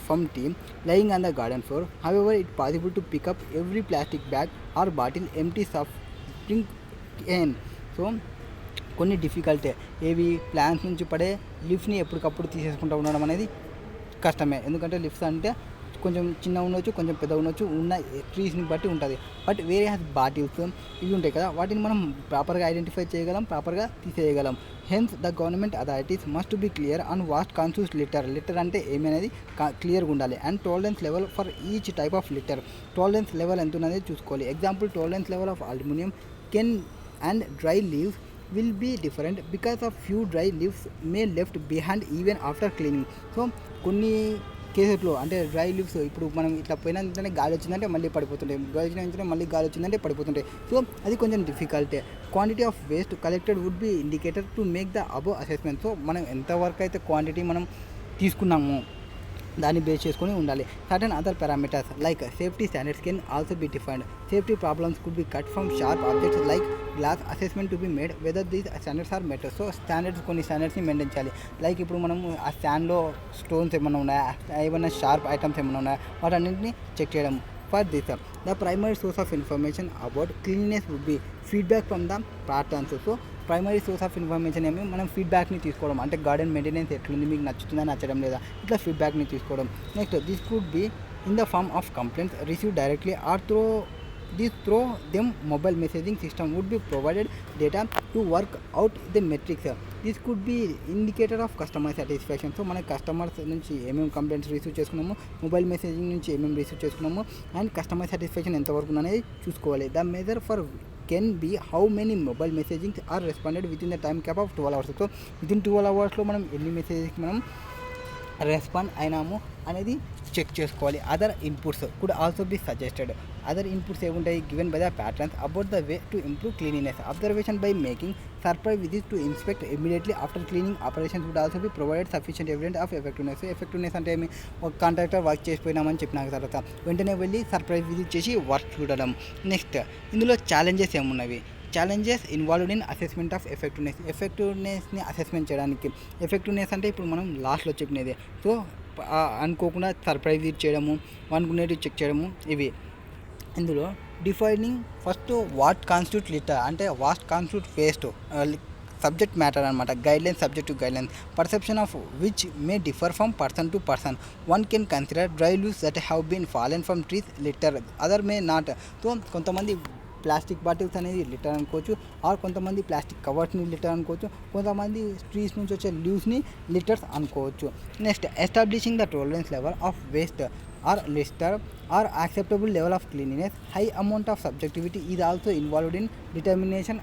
from team lying on the garden floor. However it possible to pick up every plastic bag or bottle empty spring in. So కొన్ని డిఫికల్టే ఏవి plants నుంచి పడే లీఫ్ని ఎప్పటికప్పుడు తీసేసుకుంటూ ఉండడం అనేది కష్టమే. ఎందుకంటే లీఫ్స్ అంటే కొంచెం చిన్న ఉండొచ్చు, కొంచెం పెద్ద ఉండొచ్చు, ఉన్న ట్రీస్ని బట్టి ఉంటుంది. బట్ వేరే బాటిల్స్ ఇవి ఉంటాయి కదా, వాటిని మనం ప్రాపర్గా ఐడెంటిఫై చేయగలం, ప్రాపర్గా తీసేయగలం. Hence the government authorities must be clear on waste constitutes litter అంటే ఏమి అనేది క్లియర్గా ఉండాలి. And tolerance level for each type of litter. Tolerance level ఎంత ఉన్నది చూసుకోవాలి. Example tolerance level of aluminium can and dry leaves will be different because of few dry leaves may left behind even after cleaning. So కొన్ని కేసెస్లో అంటే dry leaves ఇప్పుడు మనం ఇట్లా పోయిన వెంటనే గాలి వచ్చిందంటే మళ్ళీ పడిపోతుంటాయి, గాలి వచ్చిన వెంటనే మళ్ళీ గాలి వచ్చిందంటే పడిపోతుంటాయి. సో అది కొంచెం డిఫికల్టే. Quantity of waste collected would be indicator to make the above assessment. So మనం ఎంతవరకు అయితే క్వాంటిటీ మనం తీసుకున్నాము దాన్ని బేస్ చేసుకొని ఉండాలి. Certain other parameters like safety standards can also be defined. Safety problems could be cut from sharp objects like glass assessment to be made whether these standards are met. So కొన్ని స్టాండర్డ్స్ని maintain చేయాలి. Like ఇప్పుడు మనం ఆ స్టాండ్లో stones ఏమైనా ఉన్నాయా, ఏమైనా షార్ప్ ఐటమ్స్ ఏమైనా ఉన్నాయా, వాటన్నింటినీ చెక్ చేయడం. For this the primary source of information about cleanliness would be feedback from the patrons. So primary source of information ఏమి మనం ఫీడ్బ్యాక్ని తీసుకోవడం, అంటే గార్డెన్ మెయింటెనెన్స్ ఎట్లుంది, మీకు నచ్చుతుందా నచ్చడం లేదా, ఇట్లా ఫీడ్బ్యాక్ని తీసుకోవడం. Next this could be in the form of complaints receive directly or through them mobile messaging system would be provided data to work out the metrics. This could be indicator of customer satisfaction. So మన customers నుంచి ఏమేమి complaints receive చేసుకున్నాము, mobile messaging నుంచి ఏమేమి receive చేసుకున్నాము, and customer satisfaction ఎంతవరకు అనేది చూసుకోవాలి. The measure for can be how many mobile messagings are responded within the time cap of 12 hours. So within 12 hours మనం ఎన్ని మెసేజెస్కి మనం రెస్పాండ్ అయినాము అనేది చెక్ చేసుకోవాలి. Other inputs could also be suggested. Other inputs ఏముంటాయి given by the patterns about the way to improve cleanliness. Observation by making surprise visits to inspect immediately after cleaning operations would also be provided sufficient evidence of effectiveness. Effectiveness అంటే ఏమి, ఒక contractor work చేసిపోయినామని చెప్పిన తర్వాత వెంటనే వెళ్ళి surprise visit చేసి work చూడడం. Next ఇందులో ఛాలెంజెస్ ఏమున్నవి. Challenges involved in assessment of ఎఫెక్టివ్నెస్ని అసెస్మెంట్ చేయడానికి. ఎఫెక్టివ్నెస్ అంటే ఇప్పుడు మనం లాస్ట్లో చెప్పినది. సో అనుకోకుండా సర్ప్రైజ్ చేయడము, అనుకునేవి చెక్ చేయడము, ఇవి. ఇందులో defining first what constitute litter అంటే waste constitute waste subject matter అనమాట. Guidelines subject to guidelines. Perception of which may differ from person to person. One can consider dry leaves that have been fallen from trees litter, other may not. So కొంతమంది plastic bottles అనేది litter అనుకోవచ్చు, or కొంతమంది plastic కవర్స్ని litter అనుకోవచ్చు, కొంతమంది trees నుంచి వచ్చే లీవ్స్ని లిటర్స్ అనుకోవచ్చు. Next establishing the tolerance level of waste or litter or acceptable level of cleanliness. High amount of subjectivity is also involved in determination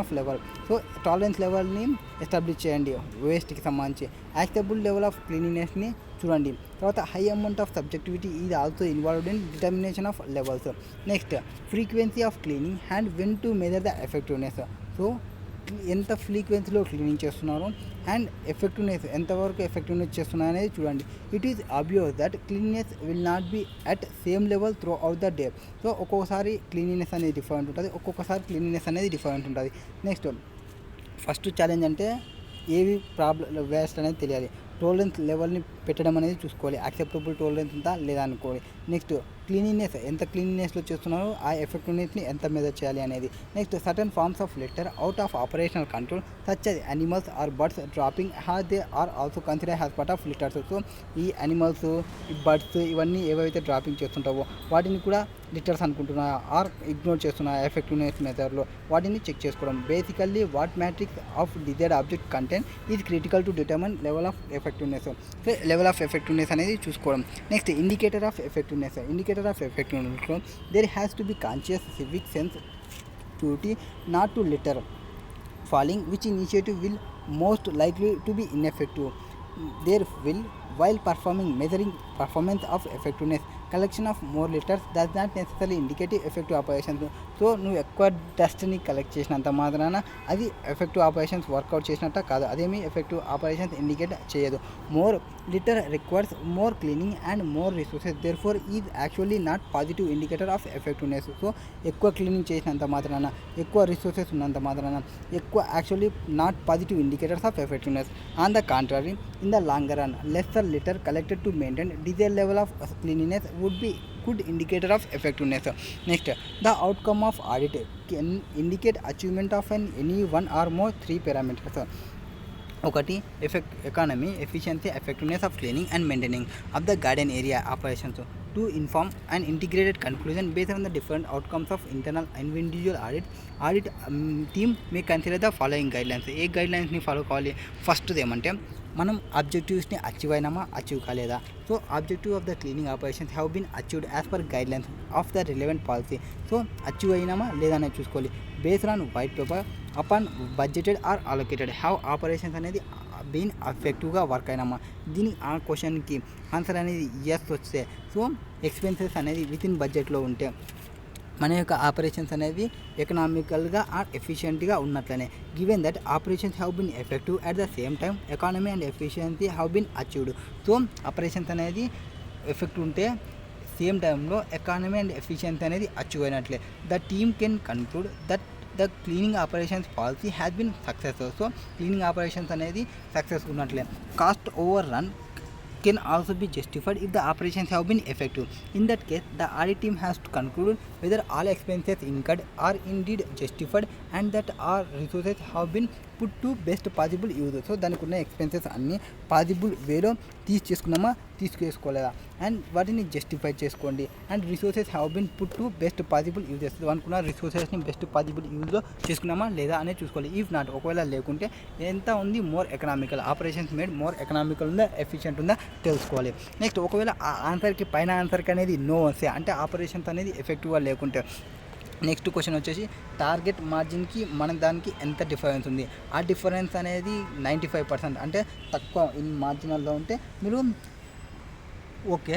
of level. So tolerance లెవెల్ని establish చేయండి వేస్ట్కి సంబంధించి. యాక్సెప్టబుల్ లెవెల్ ఆఫ్ క్లీనినెస్ని చూడండి. తర్వాత high amount of subjectivity is also involved in determination of levels. Next frequency of cleaning and when to measure the effectiveness. So ఎంత ఫ్రీక్వెన్సీలో cleaning చేస్తున్నారు అండ్ ఎఫెక్టివ్నెస్ ఎంతవరకు ఎఫెక్టివ్నెస్ చేస్తున్నారు అనేది చూడండి. It is obvious that cleanness will not be at same level throughout the day. So ఒక్కొక్కసారి cleanliness అనేది different ఉంటుంది, ఒక్కొక్కసారి క్లీనినెస్ అనేది డిఫరెంట్ ఉంటుంది. నెక్స్ట్ ఫస్ట్ ఛాలెంజ్ అంటే ఏవి ప్రాబ్లం వేస్ట్ అనేది తెలియాలి. టాలరెన్స్ లెవెల్ని పెట్టడం అనేది చూసుకోవాలి. యాక్సెప్టబుల్ టాలరెన్స్ ఉందా లేదా అనుకోవాలి. నెక్స్ట్ క్లీనినెస్ ఎంత క్లీనినెస్లో చేస్తున్నారో ఆ ఎఫెక్టివ్నెస్ని ఎంత మెజర్ చేయాలి అనేది. Next certain forms of litter out of operational control such as animals or birds dropping how they are also considered as part of litters. So ఈ యానిమల్స్, ఈ బర్డ్స్ ఇవన్నీ ఏవైతే డ్రాపింగ్ చేస్తుంటావో వాటిని కూడా లిటర్స్ అనుకుంటున్నా ఆర్ ఇగ్నోర్ చేస్తున్నా effectiveness మెథడ్లో వాటిని చెక్ చేసుకోవడం. Basically what matrix of desired object content is critical to determine level of effectiveness. So level of effectiveness అనేది చూసుకోవడం. Next indicator of effectiveness. Indicator of ఎఫెక్టివ్నెస్లో there has to be conscious civic sense duty not to litter falling, which initiative will most likely to be ineffective. There will, while measuring performance of effectiveness, collection of more litters does not necessarily indicate effective operations. So నువ్వు ఎక్కువ డస్ట్ని collect చేసినంత మాత్రాన అది effective operations work out చేసినట్ట కాదు, అదేమి effective operations indicate చేయదు. More litter requires more cleaning and more resources, therefore is actually not positive indicator of effectiveness. So ఎక్కువ క్లీనింగ్ చేసినంత మాత్రాన, ఎక్కువ రిసోర్సెస్ ఉన్నంత మాత్రాన ఎక్కువ actually not positive indicators of effectiveness. On the contrary, in the longer run lesser litter collected to maintain desired level of cleanliness would be good indicator of effectiveness. Next, the outcome of audit can indicate achievement of any one or more 3 parameters. ఒకటి economy, efficiency, effectiveness of cleaning and maintaining of the garden area operations to inform an integrated conclusion based on the different outcomes of internal and individual audit team may consider the following guidelines. ఏ గైడ్లైన్స్ని follow కావాలి? ఫస్ట్ది ఏమంటే మనం అబ్జెక్టివ్స్ని achieve అయినామా, achieve కాలేదా. So objective of the cleaning operations have been achieved as per guidelines of the relevant policy. So achieve అయినామా లేదా అనేది చూసుకోవాలి. Based on white paper upon budgeted or allocated have operations అనేది బీన్ ఎఫెక్టివ్గా work అయినామా. దీని ఆ క్వశ్చన్కి ఆన్సర్ అనేది ఎస్ వస్తే, సో ఎక్స్పెన్సెస్ అనేది వితిన్ బడ్జెట్లో ఉంటే మన యొక్క ఆపరేషన్స్ అనేవి ఎకనామికల్గా ఆర్ ఎఫిషియెంట్గా ఉన్నట్లనే. Given that operations have been effective at the same time economy and efficiency have been achieved. So operations అనేది ఎఫెక్ట్ ఉంటే సేమ్ టైంలో ఎకానమీ అండ్ ఎఫిషియన్సీ అనేది అచీవ్ అయినట్లే. The team can conclude that the cleaning operations policy has been successful. So cleaning operations అనేది success ఉన్నట్లే. Cost overrun can also be justified if the operations have been effective. In that case, the audit team has to conclude whether all expenses incurred are indeed justified and that all resources have been put to best possible use. So దానికి ఉన్న expenses అన్నీ possible వేలో తీసుకున్నామా, తీసుకోలేదా, and వాటిని justify చేసుకోండి. And resources have been put to best possible uses, అనుకున్న రిసోర్సెస్ని బెస్ట్ పాజిబుల్ యూజ్లో చేసుకున్నామా లేదా అనేది చూసుకోవాలి. ఇఫ్ నాట్, ఒకవేళ లేకుంటే ఎంత ఉంది more economical, operations made more economical ఉందా, ఎఫిషియెంట్ ఉందా తెలుసుకోవాలి. నెక్స్ట్, ఒకవేళ ఆ ఆన్సర్కి పైన ఆన్సర్కి అనేది నో వస్తే, అంటే ఆపరేషన్స్ అనేది ఎఫెక్టివ్గా లేకుంటే, నెక్స్ట్ క్వశ్చన్ వచ్చేసి టార్గెట్ మార్జిన్కి మన దానికి ఎంత డిఫరెన్స్ ఉంది. ఆ డిఫరెన్స్ అనేది 95%, అంటే తక్కువ ఇన్ మార్జినల్లో ఉంటే మీరు ఓకే,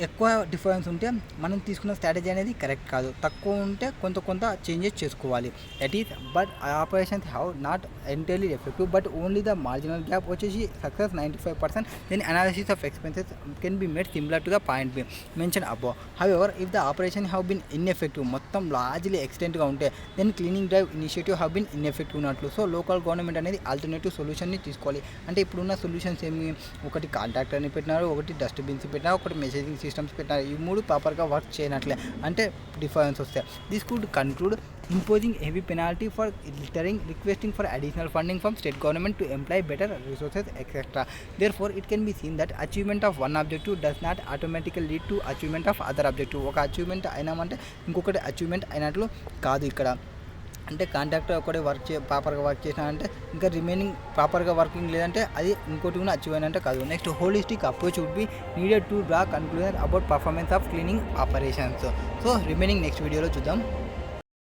ఎక్కువ డిఫరెన్స్ ఉంటే మనం తీసుకున్న స్ట్రాటజీ అనేది కరెక్ట్ కాదు, తక్కువ ఉంటే కొంత చేంజెస్ చేసుకోవాలి. That is but operations have not entirely effective but only the marginal gap వచ్చేసి success 95%. Then analysis of expenses can be made similar to the point be mention above. However if the operation have been ineffective, మొత్తం largely ఎక్స్టెంట్గా ఉంటే, then cleaning drive initiative have been ineffective ఉన్నట్లు. So local government అనేది alternative సొల్యూషన్ని తీసుకోవాలి. అంటే ఇప్పుడున్న solutions ఏమి, ఒకటి కాంట్రాక్టర్ని పెట్టినారు, ఒకటి డస్ట్బిన్స్ పెట్టినారు, ఒకటి మెసేజింగ్ సిస్టమ్స్ పెట్టినారు. ఈ మూడు ప్రాపర్గా వర్క్ చేయనట్లే, అంటే డిఫరెన్స్ వస్తాయి. This could conclude imposing heavy penalty for littering, requesting for additional funding from state government to employ better resources, etc. Therefore, it can be seen that achievement of one objective does not automatically lead to achievement of other objective. ఒక achievement అయినామంటే ఇంకొకటి achievement అయినట్లు కాదు. ఇక్కడ అంటే contractor ఒకటే ప్రాపర్గా work చేసినా అంటే ఇంకా రిమైనింగ్ ప్రాపర్గా వర్కింగ్ లేదంటే అది ఇంకోటి కూడా అచీవ్ అయినంటే కాదు. Next, holistic approach would be needed to draw conclusion about performance of cleaning operations. So remaining next వీడియోలో చూద్దాం.